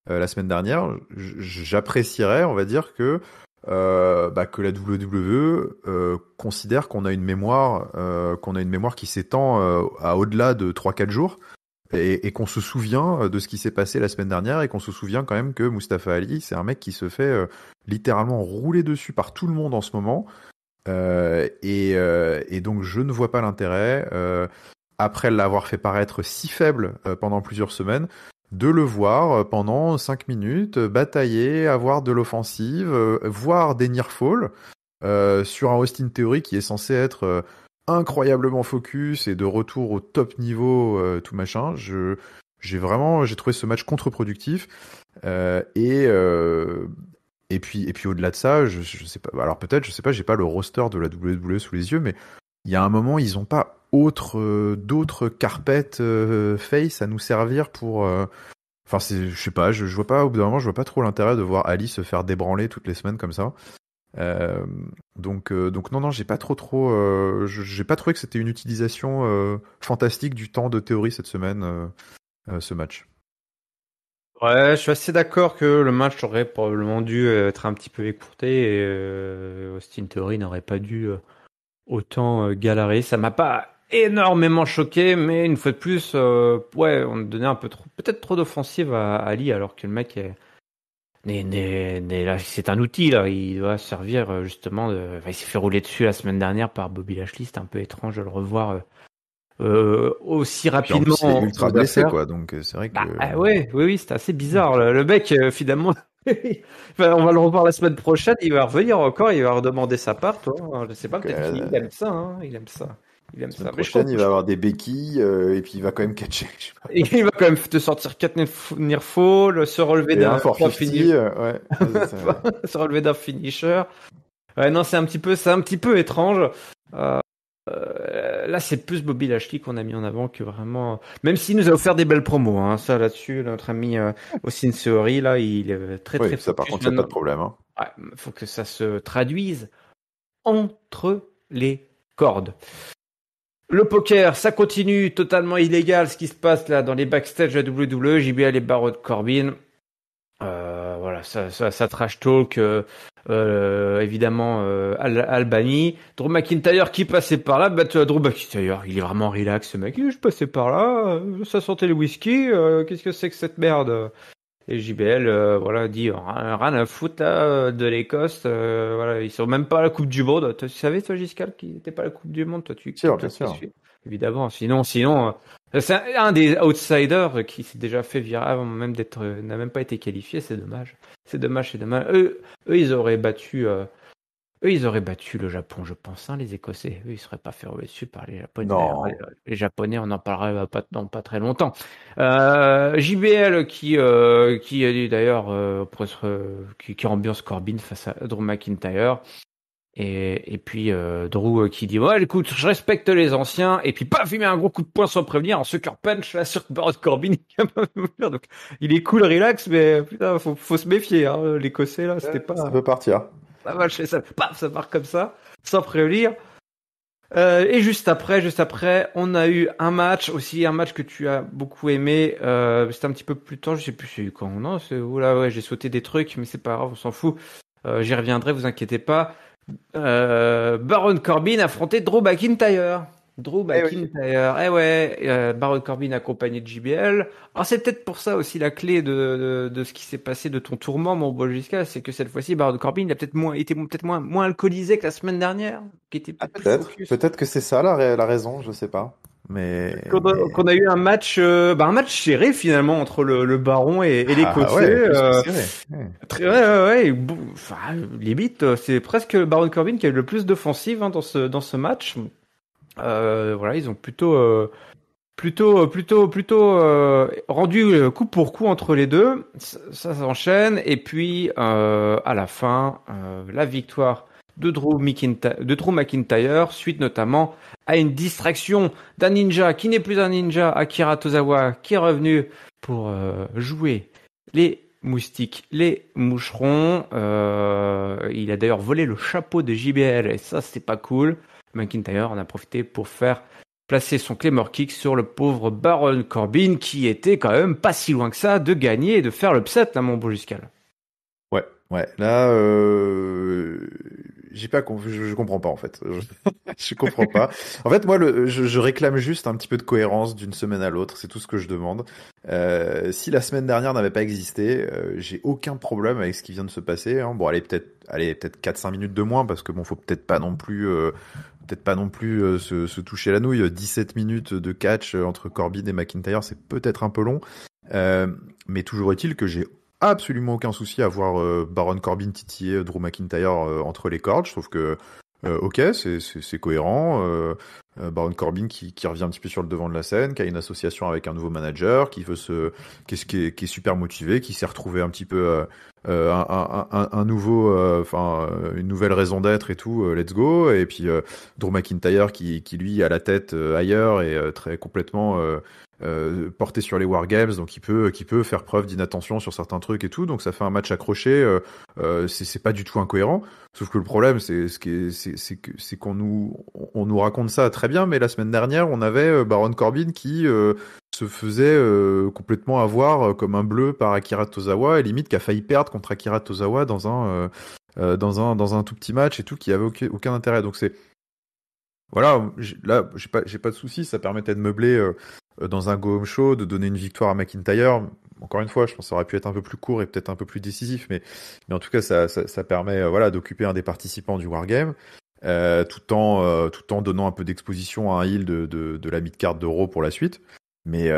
la semaine dernière, j'apprécierais, on va dire que la WWE considère qu'on a une mémoire qui s'étend à au-delà de 3-4 jours et qu'on se souvient de ce qui s'est passé la semaine dernière et qu'on se souvient quand même que Mustafa Ali, c'est un mec qui se fait littéralement rouler dessus par tout le monde en ce moment et donc je ne vois pas l'intérêt après l'avoir fait paraître si faible pendant plusieurs semaines de le voir pendant 5 minutes batailler, avoir de l'offensive, voir des near fall sur un Austin Theory qui est censé être incroyablement focus et de retour au top niveau, tout machin. J'ai trouvé ce match contre-productif et puis au-delà de ça, je sais pas. Alors peut-être, je sais pas, j'ai pas le roster de la WWE sous les yeux, mais il y a un moment, ils ont pas d'autres carpettes face à nous servir pour. Enfin, je sais pas, je vois pas. Au bout d'un moment, je vois pas trop l'intérêt de voir Ali se faire débranler toutes les semaines comme ça. Donc non, j'ai pas j'ai pas trouvé que c'était une utilisation fantastique du temps de théorie cette semaine, ce match. Ouais, je suis assez d'accord que le match aurait probablement dû être un petit peu écourté et Austin Theory n'aurait pas dû autant galérer. Ça m'a pas énormément choqué, mais une fois de plus, ouais, on donnait un peu trop, peut-être trop d'offensive à Ali, alors que le mec là, c'est un outil là. Il doit servir justement il s'est fait rouler dessus la semaine dernière par Bobby Lashley. C'était un peu étrange de le revoir aussi Puis en rapidement plus, il est ultra aux blessé, affaires. quoi. Donc c'est vrai que. Ouais, oui, c'était assez bizarre. Le mec, finalement, enfin, on va le revoir la semaine prochaine. Il va revenir encore. Il va redemander sa part. Toi, je sais pas. Peut-être qu'il aime ça. Hein, il aime ça. Il aime La semaine ça. Mais je prochaine, il comprends. va avoir des béquilles et puis il va quand même catcher. Je sais pas. Il va quand même te sortir 4 near fall, se relever Et un d'un 450, ouais. Ouais, se relever d'un finisher. Ouais, non, c'est un petit peu étrange. Euh, Là, c'est plus Bobby Lashley qu'on a mis en avant que vraiment. Même s'il nous a offert des belles promos, hein, ça là-dessus, notre ami Austin Theory, là, il est très Oui, très ça par focus contre, il n'y a pas de maintenant. problème. Hein. Ouais, faut que ça se traduise entre les cordes. Le poker, ça continue, totalement illégal ce qui se passe là dans les backstage de la WWE, JBL et Baron Corbin. Voilà, ça trash talk, évidemment, Albany. Drew McIntyre qui passait par là, Drew McIntyre, il est vraiment relax ce mec. Je passais par là, ça sentait le whisky, qu'est-ce que c'est que cette merde? Et JBL, voilà, dit rien à foutre là de l'Écosse, voilà, ils sont même pas à la Coupe du Monde. Tu savais toi, Giscal, qu'ils n'étaient pas à la Coupe du Monde, toi tu Bien sûr. évidemment. Sinon, c'est un des outsiders qui s'est déjà fait virer avant même d'être, n'a même pas été qualifié. C'est dommage. C'est dommage. Eux, ils auraient battu le Japon, je pense, hein, les Écossais. Eux, ils seraient pas fait rouler dessus par les Japonais. D'ailleurs, Non. les Japonais, on en parlera dans pas très longtemps. JBL qui a dit d'ailleurs qui ambiance Corbin face à Drew McIntyre. Et puis Drew qui dit ouais écoute je respecte les anciens et puis paf il met un gros coup de poing sans prévenir un sucker punch là sur Baron Corbin donc il est cool relax mais putain faut se méfier hein, l'Écossais là c'était pas Ça peut partir. pas mal chez ça paf ça part comme ça sans prévenir et juste après on a eu un match que tu as beaucoup aimé c'était un petit peu plus tard je sais plus c'est quand non c'est oula ouais j'ai sauté des trucs mais c'est pas grave on s'en fout j'y reviendrai vous inquiétez pas. Baron Corbin affrontait Drew McIntyre. Baron Corbin accompagné de JBL. Alors c'est peut-être pour ça aussi la clé de ce qui s'est passé de ton tourment, mon beau Gisca, c'est que cette fois-ci Baron Corbin il a été peut-être moins alcoolisé que la semaine dernière, qui était peut-être plus focus. Peut-être que c'est ça la raison, je sais pas. Mais Qu'on a eu un match serré finalement entre le Baron et ah l'Écossais. ouais, plus que serré. Ouais. Ouais. Enfin, limite, c'est presque Baron Corbin qui a eu le plus d'offensive hein, dans ce match. Voilà, ils ont plutôt plutôt rendu coup pour coup entre les deux. Ça s'enchaîne et puis à la fin, la victoire de Drew McIntyre, suite notamment à une distraction d'un ninja qui n'est plus un ninja, Akira Tozawa, qui est revenu pour jouer les moustiques, les moucherons. Il a d'ailleurs volé le chapeau de JBL et ça c'est pas cool. McIntyre en a profité pour faire placer son Claymore Kick sur le pauvre Baron Corbin qui était quand même pas si loin que ça de gagner et de faire l'upset là mon beau Juscal. Ouais. Là, je comprends pas en fait. Je comprends pas. En fait, moi, je réclame juste un petit peu de cohérence d'une semaine à l'autre. C'est tout ce que je demande. Si la semaine dernière n'avait pas existé, j'ai aucun problème avec ce qui vient de se passer. Hein. Bon, peut-être 4-5 minutes de moins parce que bon, faut peut-être pas non plus se toucher la nouille. 17 minutes de catch entre Corbin et McIntyre, c'est peut-être un peu long. Mais toujours est-il que j'ai absolument aucun souci à voir Baron Corbin titiller Drew McIntyre entre les cordes. Je trouve que ok, c'est cohérent. Baron Corbin qui revient un petit peu sur le devant de la scène, qui a une association avec un nouveau manager, qui est super motivé, qui s'est retrouvé un petit peu un nouveau, une nouvelle raison d'être et tout. Let's go. Et puis Drew McIntyre qui lui a la tête ailleurs et très complètement porté sur les Wargames, donc qui peut faire preuve d'inattention sur certains trucs et tout, donc ça fait un match accroché. C'est pas du tout incohérent, sauf que le problème c'est qu'on nous raconte ça très bien, mais la semaine dernière on avait Baron Corbin qui se faisait complètement avoir comme un bleu par Akira Tozawa et limite qui a failli perdre contre Akira Tozawa dans un tout petit match et tout, qui avait aucun intérêt. Donc c'est voilà, j'ai pas de souci, ça permettait de meubler dans un go home show, de donner une victoire à McIntyre. Encore une fois, je pense que ça aurait pu être un peu plus court et peut-être un peu plus décisif, mais en tout cas, ça permet d'occuper un des participants du Wargame, tout en donnant un peu d'exposition à un heel de la mid-card de Raw pour la suite. Mais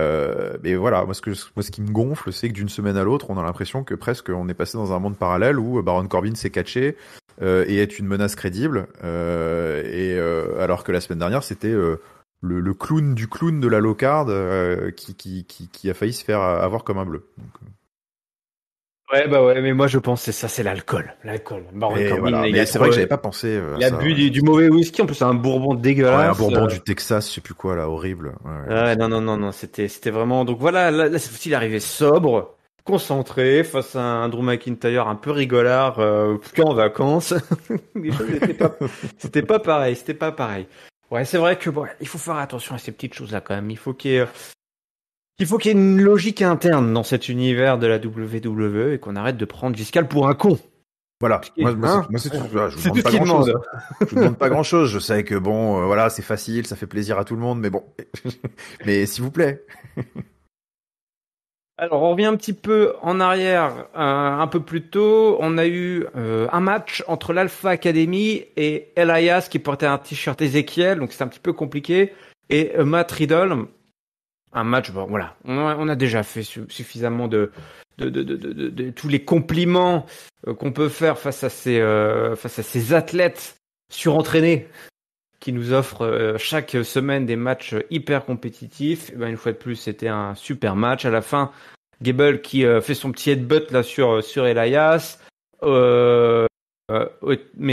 voilà, moi ce qui me gonfle, c'est que d'une semaine à l'autre, on a l'impression que presque on est passé dans un monde parallèle où Baron Corbin s'est catché et est une menace crédible, alors que la semaine dernière, c'était le clown du clown de la low card qui a failli se faire avoir comme un bleu. Donc, Ouais, mais moi je pense que c'est l'alcool. Baron Corbin, voilà. Mais c'est vrai que j'avais pas pensé il a bu du mauvais whisky, en plus c'est un bourbon dégueulasse. Ouais, un bourbon du Texas, je sais plus quoi là, horrible. Non, c'était vraiment. Donc voilà, là cette fois-ci il est arrivé sobre, concentré face à un Drew McIntyre un peu rigolard, qu'en vacances. Les choses c'était pas pareil. Ouais, c'est vrai que bon, il faut faire attention à ces petites choses là quand même. Il faut qu'il y ait une logique interne dans cet univers de la WWE et qu'on arrête de prendre Giscal pour un con. Voilà, moi c'est tout. Je vous demande pas grand-chose. Je vous demande pas grand-chose. Je sais que bon, voilà, c'est facile, ça fait plaisir à tout le monde, mais bon, mais s'il vous plaît. Alors, on revient un petit peu en arrière, un peu plus tôt. On a eu un match entre l'Alpha Academy et Elias qui portait un t-shirt Ezekiel, donc c'est un petit peu compliqué, et Matt Riddle. Un match, bon, voilà, on a déjà fait suffisamment de tous les compliments qu'on peut faire face à ces athlètes surentraînés qui nous offrent chaque semaine des matchs hyper compétitifs. Et ben, une fois de plus, c'était un super match. À la fin, Gable qui fait son petit headbutt là sur Elias. Mais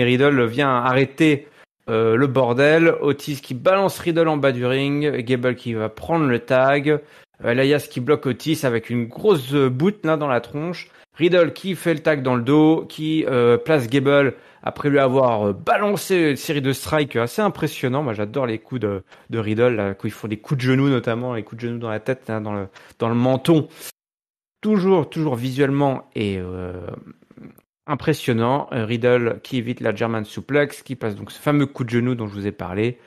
Riddle vient arrêter le bordel. Otis qui balance Riddle en bas du ring. Gable qui va prendre le tag. Elias qui bloque Otis avec une grosse boot là dans la tronche. Riddle qui fait le tag dans le dos, qui place Gable après lui avoir balancé une série de strikes assez impressionnants. Moi j'adore les coups de Riddle, là, quand ils font des coups de genoux notamment, les coups de genoux dans la tête, là, dans le menton. Toujours visuellement et impressionnant. Riddle qui évite la German suplex, qui passe donc ce fameux coup de genou dont je vous ai parlé.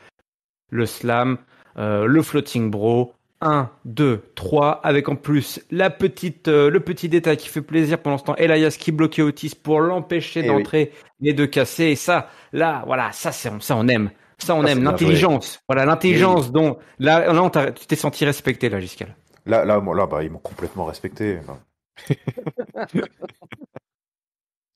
Le slam, le floating bro. 1, 2, 3, avec en plus le petit détail qui fait plaisir pendant ce temps. Elias qui bloquait Otis pour l'empêcher d'entrer et de casser. Et ça, là, voilà, ça on aime. Ça on aime. L'intelligence. Voilà, l'intelligence dont, là, tu t'es senti respecté, là, Giscal. Là, bah, ils m'ont complètement respecté.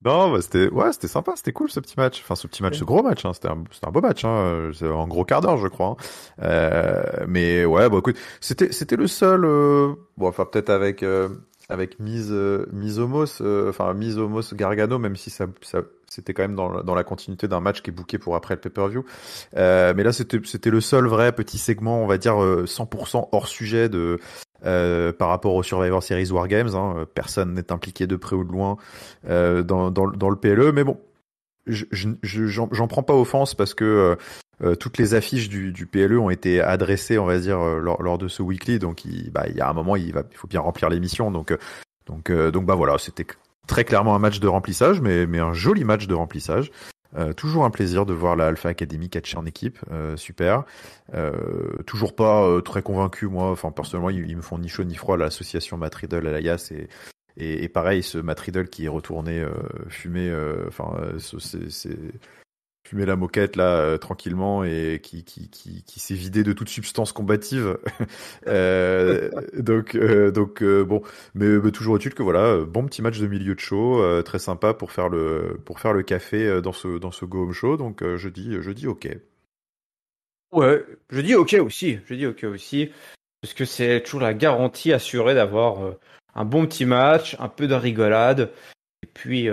Non, bah, c'était sympa, c'était cool ce petit match. Enfin, ce petit match, ce gros match, hein. C'était un beau match, hein. C'est un gros quart d'heure, je crois, hein. Mais ouais, bon, écoute, c'était le seul, bon, enfin, peut-être avec Mise enfin, Mise Homos Gargano, même si c'était quand même dans la continuité d'un match qui est booké pour après le pay-per-view. Mais là, c'était le seul vrai petit segment, on va dire, 100% hors sujet par rapport au Survivor Series War Games, hein. Personne n'est impliqué de près ou de loin dans le PLE, mais bon, j'en prends pas offense parce que toutes les affiches du PLE ont été adressées, on va dire, lors de ce weekly, donc il y a un moment, il faut bien remplir l'émission, donc bah voilà, c'était très clairement un match de remplissage, mais un joli match de remplissage. Toujours un plaisir de voir la Alpha Academy catcher en équipe, super. Toujours pas très convaincu, moi. Enfin, personnellement, ils me font ni chaud ni froid, l'association Matt Riddle Elias et pareil, ce Matt Riddle qui est retourné fumer, c'est fumer la moquette là tranquillement et qui s'est vidé de toute substance combative. Donc bon, mais toujours est-il que voilà, bon petit match de milieu de show, très sympa pour faire le café dans ce Go Home Show. Donc je dis ok. Ouais, je dis ok aussi. Je dis ok aussi. Parce que c'est toujours la garantie assurée d'avoir un bon petit match, un peu de rigolade. Et puis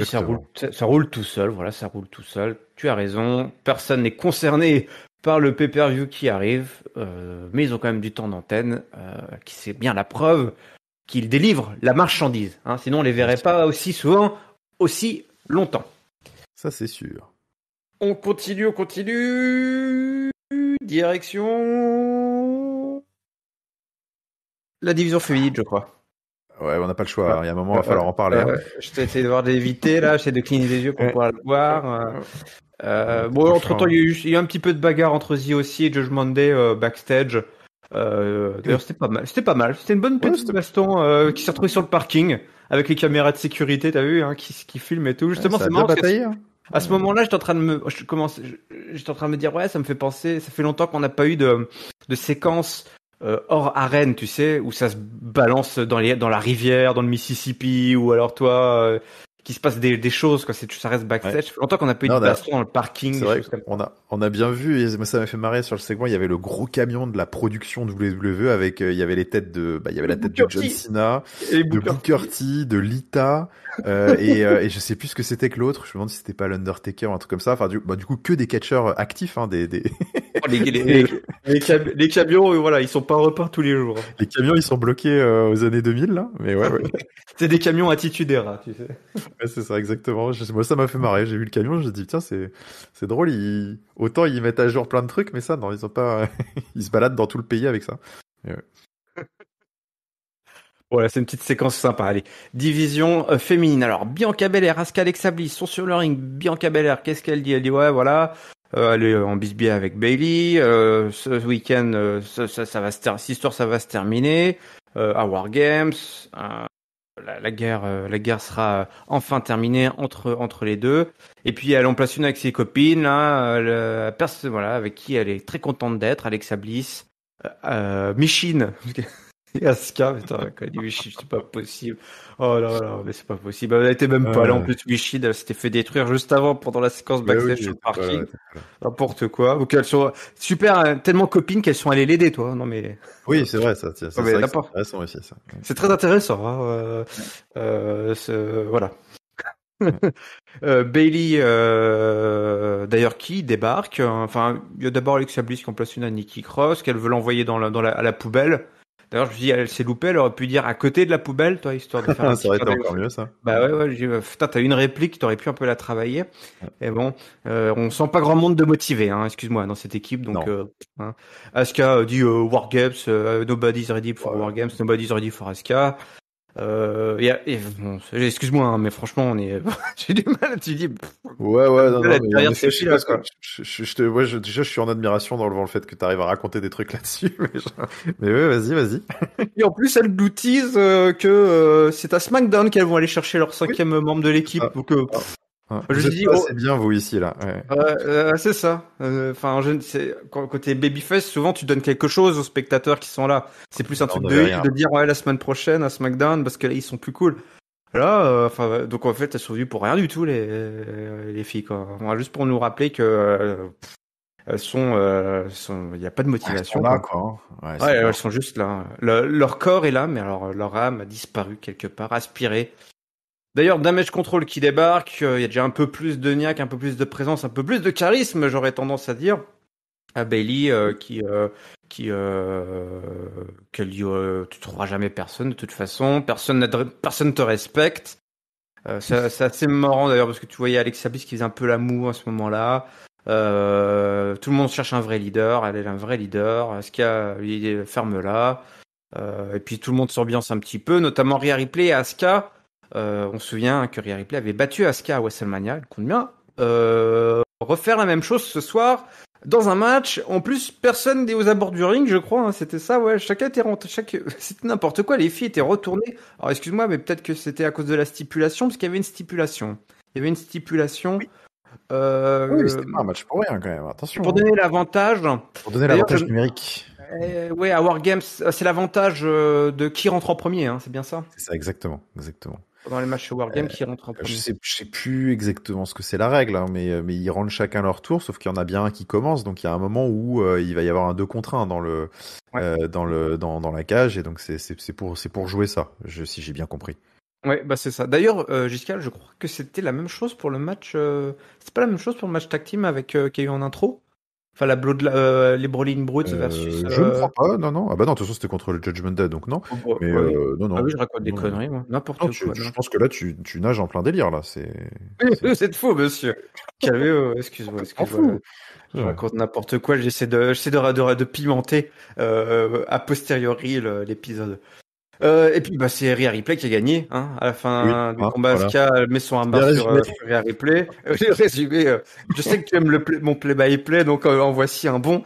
ça roule tout seul. Voilà, ça roule tout seul. Tu as raison. Personne n'est concerné par le pay-per-view qui arrive. Mais ils ont quand même du temps d'antenne. Qui c'est bien la preuve qu'ils délivrent la marchandise. Hein, sinon, on les verrait pas aussi souvent, aussi longtemps. Ça, c'est sûr. On continue. Direction la division féminine, je crois. Ouais, on n'a pas le choix. Il y a un moment, il va falloir en parler. Hein. Je t'ai essayé de voir d'éviter, là. J'essaie de cligner des yeux pour pouvoir le voir. Bon, entre-temps, il y a eu un petit peu de bagarre entre ZOC et Judgment Day backstage. D'ailleurs, c'était pas mal. C'était une bonne petite baston qui s'est retrouvée sur le parking avec les caméras de sécurité, t'as vu, hein, qui filment et tout. Justement, ça c'est marrant. Hein. À ce moment-là, j'étais en train de me dire, ouais, ça me fait penser, ça fait longtemps qu'on n'a pas eu de séquence hors arène, tu sais, où ça se balance dans la rivière, dans le Mississippi, ou alors toi, qu'il se passe des choses, quoi. Ça reste backstage. Ouais. Ça fait longtemps qu'on n'a pas eu de baston dans le parking. C'est vrai on a bien vu, et ça m'a fait marrer sur le segment, il y avait le gros camion de la production WWE avec, il y avait les têtes il y avait la tête de John Cena, de Booker T, de Lita, et je sais plus ce que c'était que l'autre, je me demande si c'était pas l'Undertaker ou un truc comme ça, enfin, du coup, que des catcheurs actifs, hein, les camions, voilà, ils sont pas repeints tous les jours. Les camions, ils sont bloqués aux années 2000, là, mais ouais. C'est des camions attitudera, tu sais. Ouais, c'est ça, exactement. Moi, ça m'a fait marrer. J'ai vu le camion, j'ai dit, tiens, c'est drôle. Autant ils mettent à jour plein de trucs, mais ça, non, ils ont pas. Ils se baladent dans tout le pays avec ça. Ouais. Voilà, c'est une petite séquence sympa. Allez, division féminine. Alors, Bianca Belair, Asuka, Alexa Bliss sont sur le ring. Bianca Belair, qu'est-ce qu'elle dit? Elle dit, ouais, voilà, elle est en bisbille avec Bayley. Ce week-end, ça va cette histoire, ça va se terminer. À War Games, la guerre sera enfin terminée entre les deux. Et puis elle en place une avec ses copines là, voilà, avec qui elle est très contente d'être, Alexa Bliss, Michin et Asuka. Putain, quand elle dit Michin, c'est pas possible. Oh là là, mais c'est pas possible. Elle était même pas là en plus. Michin, elle s'était fait détruire juste avant pendant la séquence backstage sur le parking. N'importe quoi. Donc elles sont super, tellement copines qu'elles sont allées l'aider, toi. Non mais. Oui, c'est vrai, ça. C'est intéressant aussi, ça. C'est très intéressant. Hein. Voilà. Bayley, d'ailleurs, qui débarque. Enfin, il y a d'abord Alexa Bliss qui en place une à Nikki Cross, qu'elle veut l'envoyer à la poubelle. D'ailleurs, je me dis, elle s'est loupée, elle aurait pu dire à côté de la poubelle, toi, histoire de faire un ça aurait été encore mieux, ça. Bah ouais, putain, t'as une réplique, t'aurais pu un peu la travailler. Et bon, on sent pas grand monde de motivé, hein, excuse-moi, dans cette équipe, donc, hein. Asuka dit, War Games, nobody's ready for War Games, nobody's ready for Asuka. Bon, excuse-moi, hein, mais franchement, j'ai du mal, tu dis. Ouais, non, mais derrière ces filles-là, quoi. Déjà, je suis en admiration devant le fait que tu arrives à raconter des trucs là-dessus, mais ouais, vas-y. Et en plus, elles gloutissent que c'est à SmackDown qu'elles vont aller chercher leur 5e membre de l'équipe. Donc, je dis, c'est bien vous ici là. Ouais. C'est ça. Enfin, quand t'es babyface, souvent tu donnes quelque chose aux spectateurs qui sont là. C'est plus un truc de dire ouais la semaine prochaine à SmackDown parce que là ils sont plus cool. Là, donc en fait, elles sont venues pour rien du tout les filles quoi. Enfin, juste pour nous rappeler que elles il n'y a pas de Elles motivation sont là, quoi. quoi. Hein. Ouais, elles Ouais, sont là. elles sont juste là. Leur corps est là, mais alors leur âme a disparu quelque part, aspirée. D'ailleurs, Damage Control qui débarque, il y a déjà un peu plus de niaque, un peu plus de présence, un peu plus de charisme, j'aurais tendance à dire. À Bailey qu'elle dit tu trouveras jamais personne de toute façon, personne te respecte. C'est assez marrant d'ailleurs parce que tu voyais Alexa Bliss qui faisait un peu la moue à ce moment-là. Tout le monde cherche un vrai leader, elle est un vrai leader. Est-ce qu'il y a ferme-la. Et puis tout le monde s'ambiance un petit peu, notamment Rhea Ripley et Asuka. On se souvient que Rhea Ripley avait battu Asuka à WrestleMania, elle compte bien. Refaire la même chose ce soir dans un match. En plus, personne n'est aux abords du ring, je crois. Hein, c'était ça, ouais. Chacun était c'était n'importe quoi. Les filles étaient retournées. Alors excuse-moi, mais peut-être que c'était à cause de la stipulation, parce qu'il y avait une stipulation. Il y avait une stipulation Oui, oui, euh, c'était pas un match pour rien, quand même. Attention. pour Hein. donner l'avantage. Pour donner D'ailleurs, l'avantage numérique. ouais, à Wargames, c'est l'avantage de qui rentre en premier, hein, c'est bien ça? C'est ça, exactement. Exactement. Dans les matchs Wargame, qui rentre en premier. Je sais plus exactement ce que c'est la règle, hein, mais ils rentrent chacun leur tour, sauf qu'il y en a bien un qui commence, donc il y a un moment où il va y avoir un 2 contre 1 Ouais. dans la cage, et donc c'est pour jouer ça, si j'ai bien compris. Ouais, bah c'est ça. D'ailleurs, Giscal, je crois que c'était la même chose pour le match. C'est pas la même chose pour le match tag team avec qu'il y a eu en intro. Enfin, les Brawling Brutes versus. Je ne crois pas, non, non. Ah bah non, de toute façon c'était contre le Judgment Day, donc non. Mais Ouais, oui. non, Ah non. oui, je raconte des Non, non. conneries, moi. Non, N'importe quoi. je pense que là tu nages en plein délire, là. Vous êtes faux, monsieur. Calmez-vous. Excuse-moi, T'en excuse-moi. fous. Je raconte n'importe quoi. J'essaie de pimenter a posteriori l'épisode. Et puis bah c'est Rhea Ripley qui a gagné hein, à la Oui, fin du hein, combat. voilà. Asuka elle met son armbar Bien résumé. sur Rhea Ripley. Le résumé, je sais que tu aimes mon play-by-play, donc en voici un bon.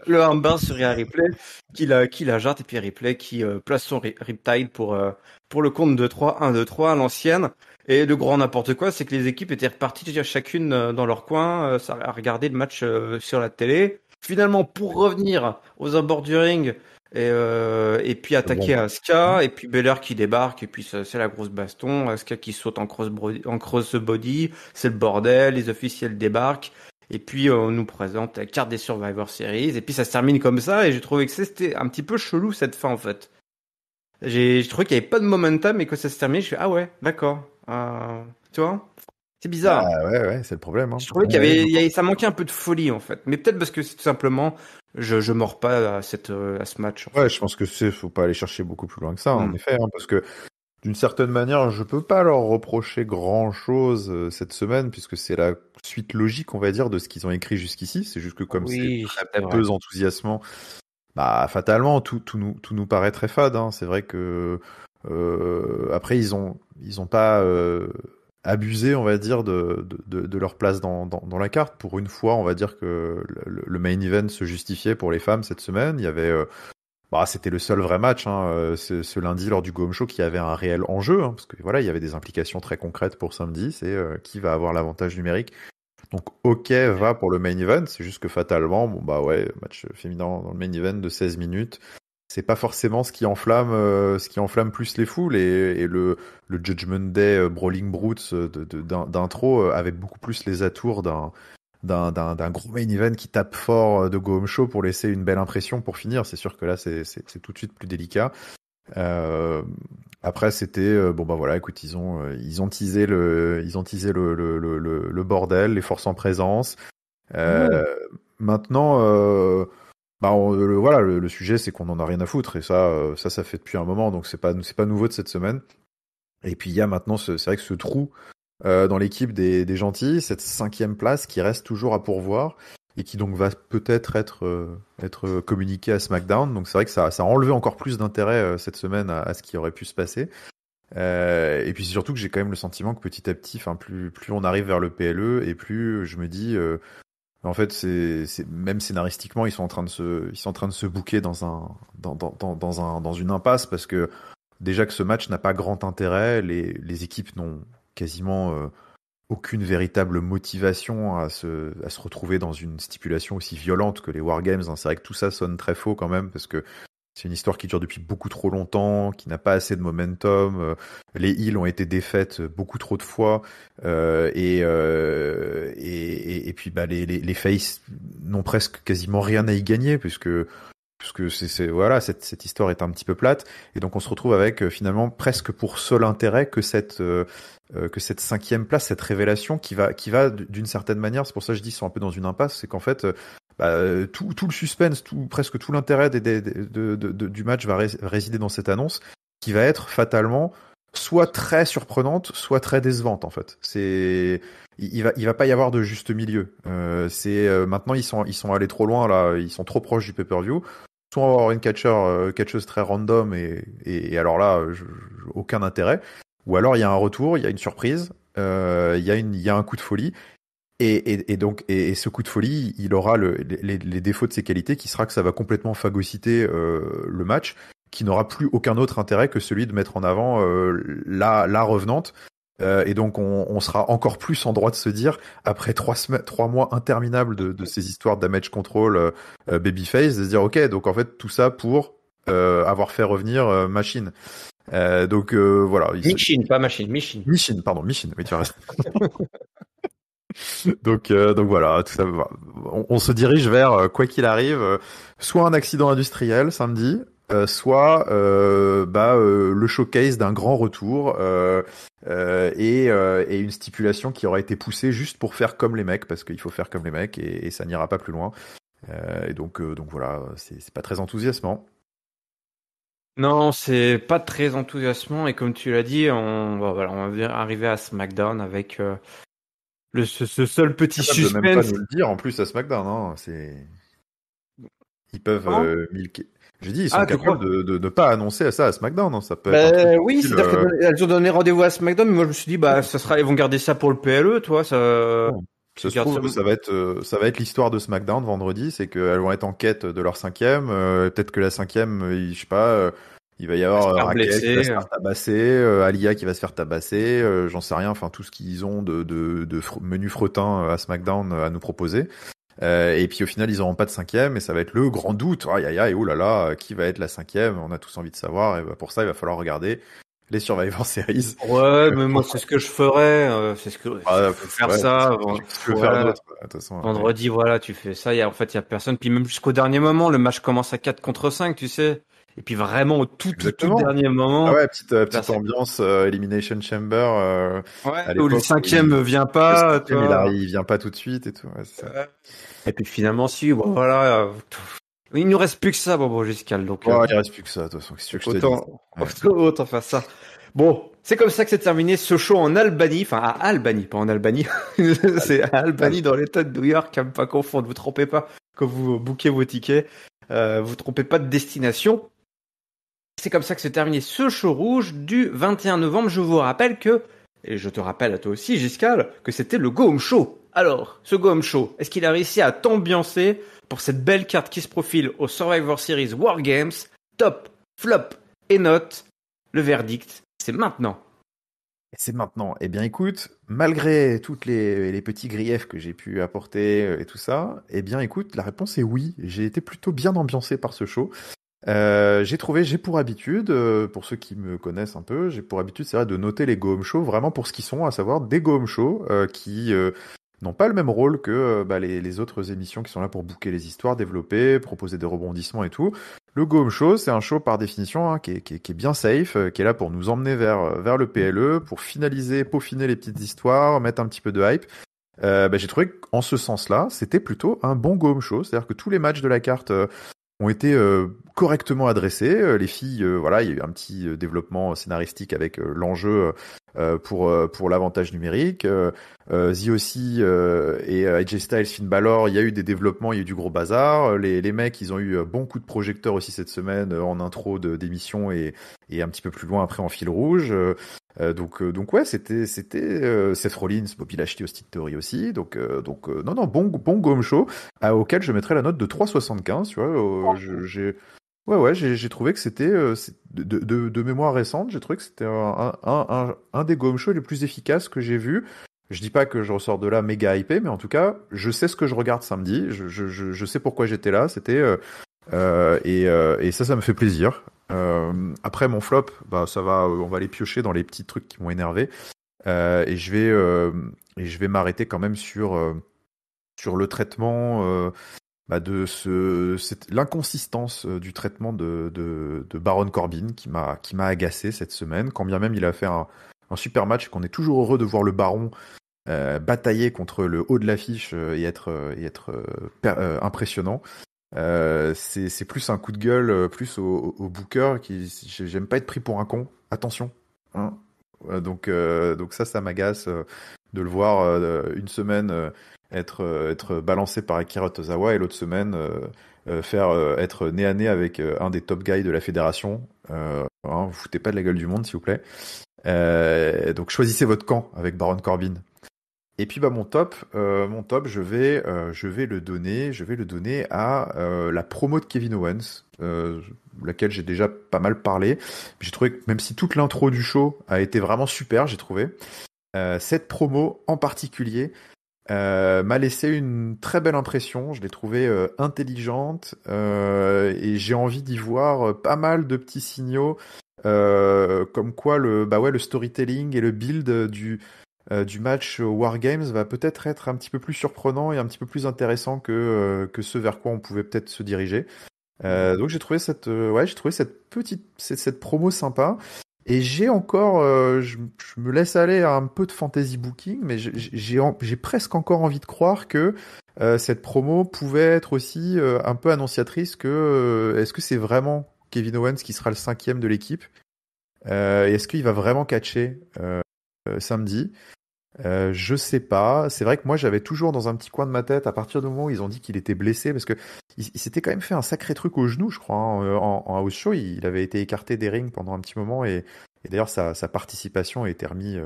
Le armbar sur Rhea Ripley qui la jarte et puis Ripley qui place son Riptide pour le compte de 3, 1, 2, 3 à l'ancienne. Et le grand n'importe quoi, c'est que les équipes étaient reparties chacune dans leur coin à regarder le match sur la télé. Finalement, pour revenir aux abords du ring et puis attaquer Bon. Asuka, et puis Belair qui débarque, et puis c'est la grosse baston. Asuka qui saute en crossbody, c'est le bordel, les officiels débarquent. Et puis on nous présente la carte des Survivor Series et puis ça se termine comme ça et j'ai trouvé que c'était un petit peu chelou cette fin en fait. J'ai trouvé qu'il y avait pas de momentum et que ça se terminait, je fais ah ouais, d'accord. Tu vois? C'est Bah bizarre. ouais, c'est le problème. Hein. Je trouvais qu'il y avait, ça manquait un peu de folie en fait. Mais peut-être parce que c'est tout simplement je mords pas à ce match en Ouais, fait. je pense que faut pas aller chercher beaucoup plus loin que ça, en Hmm. effet, hein, parce que d'une certaine manière, je peux pas leur reprocher grand-chose cette semaine, puisque c'est la suite logique, on va dire, de ce qu'ils ont écrit jusqu'ici. C'est juste que comme c'est Oui, très c'est vrai. peu enthousiasmant, bah fatalement, tout nous paraît très fade. Hein. C'est vrai que après ils ont pas abusé, on va dire, de leur place dans la carte. Pour une fois, on va dire que le main event se justifiait pour les femmes cette semaine. Il y avait bah, c'était le seul vrai match hein, ce lundi lors du Go Home Show qui avait un réel enjeu, hein, parce que voilà, il y avait des implications très concrètes pour samedi, c'est qui va avoir l'avantage numérique. Donc ok, va pour le main event, c'est juste que fatalement, bon bah ouais, match féminin dans le main event de 16 minutes, c'est pas forcément ce qui enflamme plus les foules et le Judgment Day Brawling Brutes d'intro avait beaucoup plus les atours d'un gros main event qui tape fort de Go Home Show pour laisser une belle impression pour finir. C'est sûr que là, c'est tout de suite plus délicat. Après, c'était bon bah voilà, écoute, ils ont teasé le bordel, les forces en présence. Ouais. Maintenant, bah voilà, le sujet c'est qu'on en a rien à foutre et ça fait depuis un moment, donc c'est pas nouveau de cette semaine. Et puis il y a maintenant, c'est vrai que ce trou dans l'équipe des gentils, cette 5e place qui reste toujours à pourvoir et qui donc va peut-être être communiquée à SmackDown. Donc c'est vrai que ça a enlevé encore plus d'intérêt cette semaine à ce qui aurait pu se passer. Et puis c'est surtout que j'ai quand même le sentiment que petit à petit, enfin plus on arrive vers le PLE et plus je me dis en fait c'est même scénaristiquement ils sont en train de se bouquer dans une impasse parce que déjà que ce match n'a pas grand intérêt, les équipes n'ont quasiment aucune véritable motivation à se retrouver dans une stipulation aussi violente que les Wargames. Hein. C'est vrai que tout ça sonne très faux quand même, parce que C'est une histoire qui dure depuis beaucoup trop longtemps, qui n'a pas assez de momentum. Les heals ont été défaites beaucoup trop de fois, et puis bah les faces n'ont presque quasiment rien à y gagner puisque c'est voilà cette histoire est un petit peu plate, et donc on se retrouve avec finalement presque pour seul intérêt que cette 5e place, cette révélation qui va d'une certaine manière. C'est pour ça que je dis qu'ils sont un peu dans une impasse, c'est qu'en fait tout le suspense, presque tout l'intérêt du match va résider dans cette annonce qui va être fatalement soit très surprenante, soit très décevante en fait. Il va pas y avoir de juste milieu. Maintenant ils sont allés trop loin là, ils sont trop proches du pay-per-view. Soit on va avoir une catcheuse très random et alors là aucun intérêt. Ou alors il y a un retour, il y a une surprise, il y a un coup de folie. Donc ce coup de folie, il aura les défauts de ses qualités, qui sera que ça va complètement phagocyter le match, qui n'aura plus aucun autre intérêt que celui de mettre en avant la revenante. Et donc on sera encore plus en droit de se dire, après 3 mois interminables de ces histoires de damage control babyface, de se dire ok, donc en fait tout ça pour avoir fait revenir Machine. Donc voilà. Machine, pas Machine, Machine. Machine, oui tu as raison. Donc voilà, tout ça, on se dirige vers, quoi qu'il arrive, soit un accident industriel samedi, soit le showcase d'un grand retour, et une stipulation qui aura été poussée juste pour faire comme les mecs, parce qu'il faut faire comme les mecs, et ça n'ira pas plus loin. Et donc voilà, c'est pas très enthousiasmant. Non, c'est pas très enthousiasmant, et comme tu l'as dit, on va arriver à SmackDown avec ce seul petit suspense. De même pas nous le dire en plus à SmackDown, hein, ils peuvent milquer. J'ai dit, ils sont capables de ne pas annoncer ça à SmackDown, hein. Ça peut être oui, c'est-à-dire qu'elles ont donné rendez-vous à SmackDown, mais moi je me suis dit ils vont garder ça pour le PLE, toi, ça. Ça se trouve, ça va être l'histoire de SmackDown vendredi, c'est qu'elles vont être en quête de leur 5e, peut-être que la 5e, je sais pas, il va y avoir Raquel qui va se faire tabasser, Aliyah qui va se faire tabasser, j'en sais rien, enfin tout ce qu'ils ont de menu fretin à SmackDown à nous proposer. Et puis au final ils auront pas de 5e, et ça va être le grand doute. Aïe aïe aïe, oh là là, qui va être la 5e? On a tous envie de savoir, et pour ça il va falloir regarder les Survivor Series. Ouais, mais moi c'est ce que je ferais, c'est ce que faire ça. Faire d'autre, de toute façon. Vendredi, voilà, tu fais ça. Il y a personne. Puis même jusqu'au dernier moment, le match commence à 4 contre 5, tu sais. Et puis vraiment au tout dernier moment. Ah ouais, petite ambiance Elimination Chamber. Où le 5e vient pas. Le 5e, il vient pas tout de suite et tout. Ouais, c'est ça. Et puis finalement, si, voilà. Il nous reste plus que ça, Giscal. Donc. Il reste plus que ça, de toute façon. Qu'est-ce que je te dis ? Autant faire ça. Bon, c'est comme ça que c'est terminé ce show en Albanie, enfin à Albanie, pas en Albanie. C'est à Albanie, dans l'État de New York, à ne pas confondre. Vous trompez pas quand vous bookez vos tickets. Vous trompez pas de destination. C'est comme ça que s'est terminé ce show rouge du 21 novembre. Je vous rappelle et je te rappelle à toi aussi, Giscal, que c'était le Go Home Show. Alors, ce Go Home Show, est-ce qu'il a réussi à t'ambiancer pour cette belle carte qui se profile au Survivor Series War Games? Top, flop et note. Le verdict, c'est maintenant. C'est maintenant. Eh bien, écoute, malgré toutes les petits griefs que j'ai pu apporter et tout ça, eh bien, écoute, la réponse est oui. J'ai été plutôt bien ambiancé par ce show. J'ai pour habitude, pour ceux qui me connaissent un peu, j'ai pour habitude, c'est vrai, de noter les Go Home Show vraiment pour ce qu'ils sont, à savoir des Go Home Show qui n'ont pas le même rôle que les autres émissions qui sont là pour booker les histoires, développer, proposer des rebondissements et tout. Le Go Home Show, c'est un show par définition qui est bien safe, qui est là pour nous emmener vers le PLE, pour peaufiner les petites histoires, mettre un petit peu de hype. J'ai trouvé qu'en ce sens-là, c'était plutôt un bon Go Home Show, c'est-à-dire que tous les matchs de la carte ont été correctement adressés. Les filles, il y a eu un petit développement scénaristique avec l'enjeu pour l'avantage numérique. The aussi et AJ Styles, Finn Balor, il y a eu des développements, il y a eu du gros bazar. Les mecs, ils ont eu bon coup de projecteur aussi cette semaine en intro d'émission et un petit peu plus loin après en fil rouge. Donc ouais, c'était Seth Rollins, Bobby Lashley, Austin Theory aussi. Donc non, bon Go Home Show auquel je mettrais la note de 3,75. Tu vois, j'ai trouvé que c'était de mémoire récente, j'ai trouvé que c'était un des Go Home Show les plus efficaces que j'ai vu. Je dis pas que je ressors de là méga hypé, mais en tout cas, je sais ce que je regarde samedi. Je sais pourquoi j'étais là. C'était Et ça me fait plaisir. Après mon flop, bah ça va, on va les piocher dans les petits trucs qui m'ont énervé. Et je vais m'arrêter quand même sur le traitement l'inconsistance du traitement de Baron Corbin qui m'a agacé cette semaine, quand bien même il a fait un super match et qu'on est toujours heureux de voir le Baron batailler contre le haut de l'affiche et être impressionnant. C'est plus un coup de gueule plus au booker qui j'aime pas être pris pour un con. Attention, hein. Donc ça m'agace de le voir une semaine être balancé par Akira Tozawa et l'autre semaine être nez à nez avec un des top guys de la fédération. Vous foutez pas de la gueule du monde, s'il vous plaît. Donc choisissez votre camp avec Baron Corbin. Et puis mon top, je vais le donner à la promo de Kevin Owens, laquelle j'ai déjà pas mal parlé. J'ai trouvé que même si toute l'intro du show a été vraiment super, j'ai trouvé cette promo en particulier m'a laissé une très belle impression. Je l'ai trouvée intelligente et j'ai envie d'y voir pas mal de petits signaux comme quoi le storytelling et le build du match War Games va peut-être être un petit peu plus surprenant et un petit peu plus intéressant que ce vers quoi on pouvait peut-être se diriger. Donc j'ai trouvé cette promo sympa. Et j'ai encore, je me laisse aller à un peu de fantasy booking, mais j'ai presque encore envie de croire que cette promo pouvait être aussi un peu annonciatrice que est-ce que c'est vraiment Kevin Owens qui sera le 5e de l'équipe et est-ce qu'il va vraiment catcher samedi? Je sais pas. C'est vrai que moi j'avais toujours dans un petit coin de ma tête à partir du moment où ils ont dit qu'il était blessé, parce que il s'était quand même fait un sacré truc au genou, je crois, hein, en house show. Il avait été écarté des rings pendant un petit moment et d'ailleurs sa participation a été remise.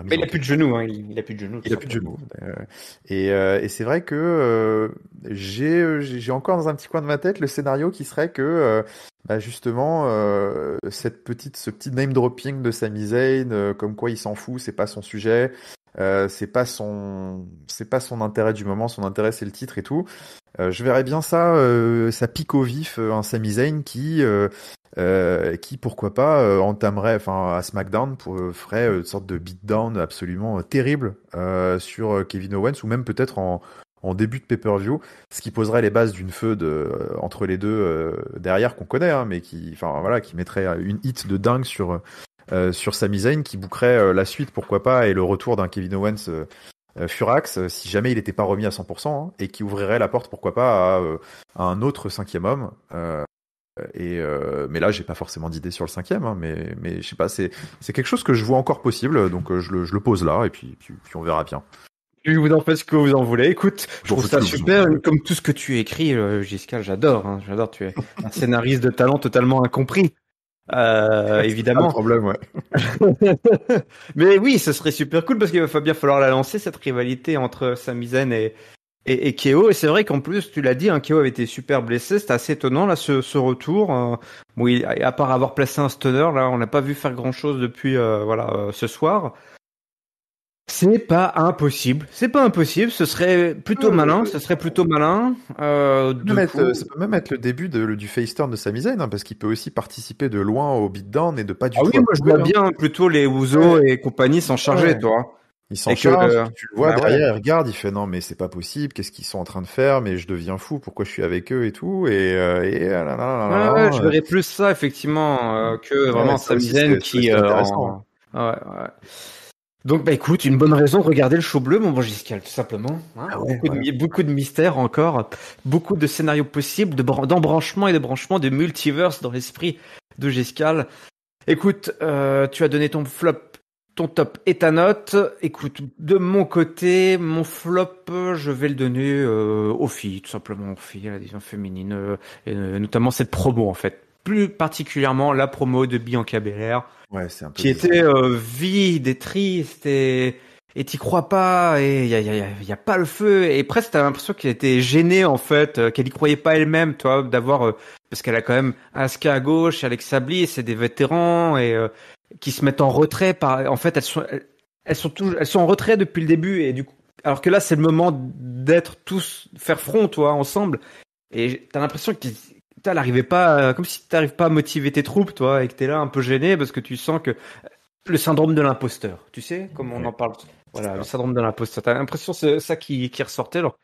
Mais il a plus de genoux, hein. Il a plus de genoux. Il a plus de genoux. Et c'est vrai que j'ai encore dans un petit coin de ma tête le scénario qui serait que justement ce petit name dropping de Sami Zayn, comme quoi il s'en fout, c'est pas son sujet. C'est pas son intérêt du moment. Son intérêt c'est le titre et tout. Je verrais bien ça pique au vif un Sami Zayn qui pourquoi pas entamerait, enfin à SmackDown ferait une sorte de beatdown absolument terrible sur Kevin Owens, ou même peut-être en début de pay-per-view, ce qui poserait les bases d'une feud entre les deux derrière qu'on connaît, hein, mais qui mettrait une hit de dingue sur Sami Zayn, qui bookerait la suite, pourquoi pas, et le retour d'un Kevin Owens Furax, si jamais il n'était pas remis à 100%, hein, et qui ouvrirait la porte, pourquoi pas, à un autre 5e homme. Mais là, j'ai pas forcément d'idée sur le 5e, hein, mais je sais pas, c'est quelque chose que je vois encore possible, donc je le pose là, et puis on verra bien. Vous en faites ce que vous en voulez. Écoute, je trouve ça super, comme tout ce que tu écris, Giscal, j'adore, hein, j'adore. Tu es un scénariste de talent totalement incompris. Évidemment. Pas de problème, ouais. Mais oui, ce serait super cool parce qu'il va bien falloir la lancer, cette rivalité entre Sami Zayn et KO. Et c'est vrai qu'en plus, tu l'as dit, hein, KO avait été super blessé. C'était assez étonnant, là, ce retour. Bon, à part avoir placé un stunner, là, on n'a pas vu faire grand chose depuis, ce soir. C'est pas impossible. Ce serait plutôt malin. Ça peut même être le début du face turn de Sami Zayn, hein, parce qu'il peut aussi participer de loin au beatdown et de pas du tout. Ah oui, moi je vois bien plutôt les Ouzo et compagnie s'en charger, toi. Il s'en charge, tu le vois derrière, il regarde, il fait non mais c'est pas possible, qu'est-ce qu'ils sont en train de faire, mais je deviens fou, pourquoi je suis avec eux et tout, je verrais plus ça effectivement que vraiment Sami Zayn qui intéressant. Ouais. Donc écoute, une bonne raison de regarder le show bleu, mon bon Giscal, tout simplement. Hein, beaucoup de mystères encore, beaucoup de scénarios possibles, d'embranchements et de branchements, de multiverse dans l'esprit de Giscal. Écoute, tu as donné ton flop, ton top et ta note. Écoute, de mon côté, mon flop, je vais le donner aux filles, tout simplement aux filles, à la division féminine, et notamment cette promo en fait. Plus particulièrement la promo de Bianca Belair. Ouais, c'est un peu qui était vide et triste et t'y crois pas et il y a pas le feu et presque t'as l'impression qu'elle était gênée en fait, qu'elle y croyait pas elle-même, toi, d'avoir parce qu'elle a quand même Asuka à gauche, Alexa Bliss, c'est des vétérans et qui se mettent en retrait en fait elles sont en retrait depuis le début et du coup alors que là c'est le moment d'être tous faire front, toi, ensemble, et t'as l'impression elle arrivait pas, comme si t'arrives pas à motiver tes troupes, toi, et que t'es là un peu gêné parce que tu sens que le syndrome de l'imposteur, tu sais, comme on en parle. Voilà, le syndrome de l'imposteur. T'as l'impression que c'est ça qui ressortait. Alors,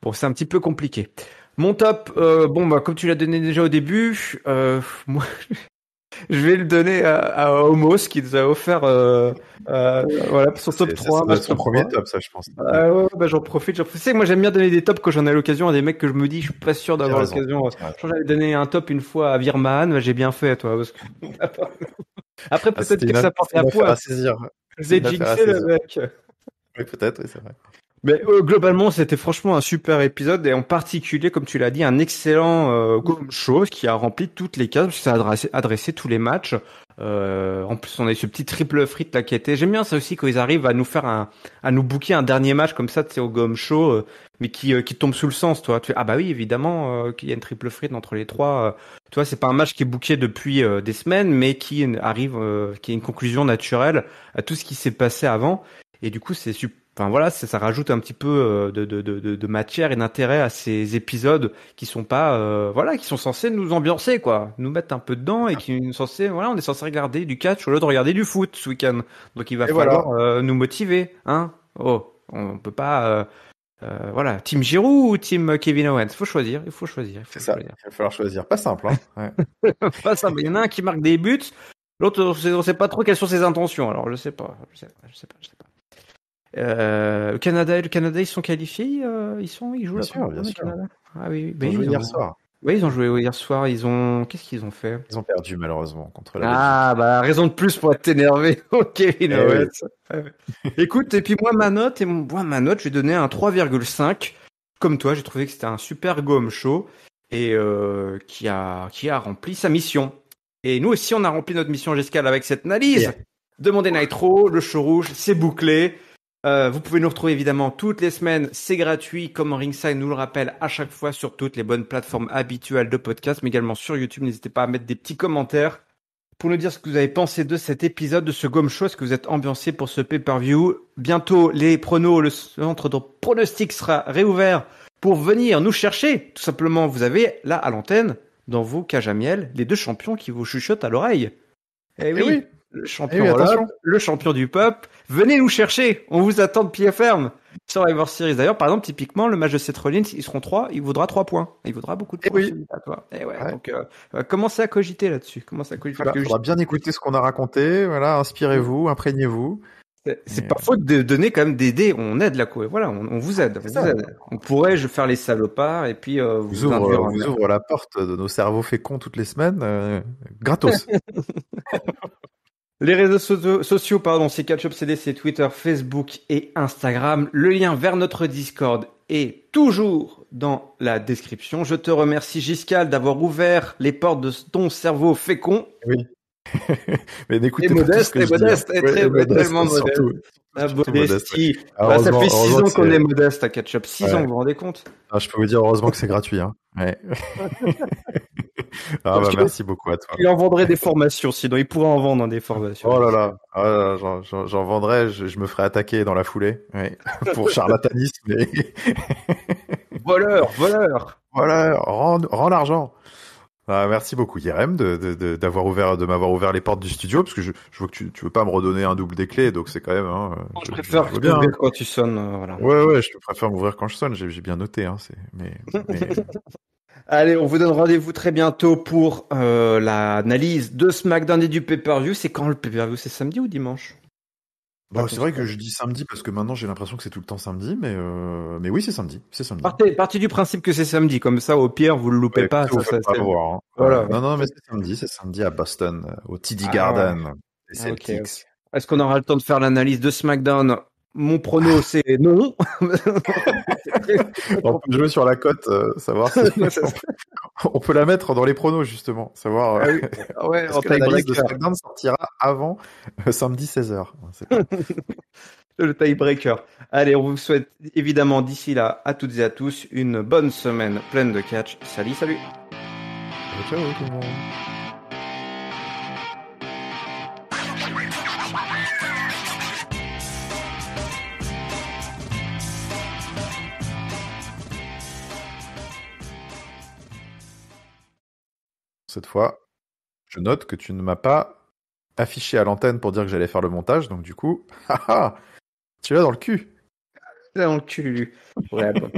bon, c'est un petit peu compliqué. Mon top, comme tu l'as donné déjà au début, moi, je vais le donner à Homos qui nous a offert, voilà, son top 3. Ça doit être son premier top, ça, je pense. J'en profite. Tu sais, moi, j'aime bien donner des tops quand j'en ai l'occasion à des mecs que je me dis, je suis pas sûr d'avoir l'occasion. Je j'avais donné un top une fois à Virman, j'ai bien fait, toi, parce que... Après, peut-être que ça porte la poisse. À saisir. J'ai jinxé le mec. Oui, peut-être, oui, c'est vrai. Mais globalement, c'était franchement un super épisode et en particulier, comme tu l'as dit, un excellent game show qui a rempli toutes les cases, parce que ça a adressé tous les matchs. En plus, on a eu ce petit triple frite là qui était. J'aime bien ça aussi quand ils arrivent à nous faire à nous booker un dernier match comme ça, tu sais, au game show, mais qui tombe sous le sens, toi. Tu fais, ah bah oui, évidemment, qu'il y a une triple frite entre les trois. Tu vois, c'est pas un match qui est booké depuis des semaines, mais qui arrive, qui est une conclusion naturelle à tout ce qui s'est passé avant. Et du coup, c'est super. Enfin voilà, ça rajoute un petit peu de matière et d'intérêt à ces épisodes qui sont pas qui sont censés nous ambiancer quoi, nous mettre un peu dedans et qui sont censés on est censé regarder du catch au lieu de regarder du foot ce week-end. Donc il va falloir nous motiver, hein. On peut pas Team Giroud ou Team Kevin Owens, il faut choisir. C'est ça. Il va falloir choisir, pas simple hein. Ouais. Pas simple, il y en a un qui marque des buts, l'autre on sait pas trop quelles sont ses intentions. Alors je sais pas. Le Canada, ils sont qualifiés. Ils jouent bien sûr. Canada. Ah oui, ils ont joué hier soir. Oui, ils ont joué hier soir. Qu'est-ce qu'ils ont fait? Ils ont perdu malheureusement contre la Belgique. Ah bah raison de plus pour être énervé. Ok, Owens. Écoute, et puis moi ma note, je vais donner un 3,5. Comme toi, j'ai trouvé que c'était un super game show et qui a rempli sa mission. Et nous aussi, on a rempli notre mission, Giscal, avec cette analyse de Monday Night Raw. Le show rouge, c'est bouclé. Vous pouvez nous retrouver évidemment toutes les semaines, c'est gratuit, comme Ringside nous le rappelle à chaque fois sur toutes les bonnes plateformes habituelles de podcast, mais également sur YouTube. N'hésitez pas à mettre des petits commentaires pour nous dire ce que vous avez pensé de cet épisode, de ce Game Show, est-ce que vous êtes ambiancé pour ce pay-per-view. Bientôt, les pronos, le centre de pronostic sera réouvert pour venir nous chercher. Tout simplement, vous avez là à l'antenne, dans vos cages à miel, les deux champions qui vous chuchotent à l'oreille. Eh oui. Le champion le champion du peuple, venez nous chercher, on vous attend de pied ferme. Survivor Series d'ailleurs, par exemple, typiquement, le match de Seth Rollins, ils seront 3, il vaudra 3 points. Il vaudra beaucoup de points. À toi. Donc, commencez à cogiter là-dessus. Il faudra bien écouter ce qu'on a raconté, voilà, inspirez-vous, imprégnez-vous. C'est pas faute de donner quand même des dés, on aide voilà, on vous aide. On pourrait faire les salopards et puis vous ouvre la porte de nos cerveaux féconds toutes les semaines, gratos. Les réseaux sociaux, c'est Catch-Up CD, c'est Twitter, Facebook et Instagram. Le lien vers notre Discord est toujours dans la description. Je te remercie, Giscal, d'avoir ouvert les portes de ton cerveau fécond. Oui. Mais n'écoutez pas modeste, tout ce que modeste, je dis. Tellement modeste. La modestie. Ça fait 6 ans qu'on est modeste à Catch-Up. 6 ans, vous vous rendez compte? Je peux vous dire, heureusement que c'est gratuit. Hein. Ouais. Merci beaucoup à toi. Il en vendrait des formations, sinon il pourrait en vendre des formations. Oh là là, j'en vendrais, je me ferais attaquer dans la foulée, pour charlatanisme. Voleur, rends l'argent. Merci beaucoup Yerem de m'avoir ouvert les portes du studio, parce que je vois que tu veux pas me redonner un double des clés, donc c'est quand même. Je préfère t'ouvrir quand tu sonnes. Voilà. Ouais, je préfère m'ouvrir quand je sonne. J'ai bien noté, mais... Allez, on vous donne rendez-vous très bientôt pour l'analyse de SmackDown et du pay-per-view. C'est quand le pay-per-view? C'est samedi ou dimanche? C'est vrai que je dis samedi parce que maintenant j'ai l'impression que c'est tout le temps samedi, mais oui, c'est samedi. Partez du principe que c'est samedi, comme ça au pire vous le loupez pas. Ça pas voir, hein. Voilà. Non, mais c'est samedi à Boston, au TD Garden, les Celtics. Okay. Est-ce qu'on aura le temps de faire l'analyse de SmackDown? Mon prono, c'est non. On peut jouer sur la cote, savoir si on peut la mettre dans les pronos, justement. Savoir est-ce que l'analyse de SmackDown sortira avant samedi 16h. Le tiebreaker. Allez, on vous souhaite évidemment d'ici là, à toutes et à tous, une bonne semaine pleine de catch. Salut. Ciao tout le monde. Cette fois, je note que tu ne m'as pas affiché à l'antenne pour dire que j'allais faire le montage, donc du coup, haha, tu l'as dans le cul. Là, on le tue, Lulu. Ouais, bon.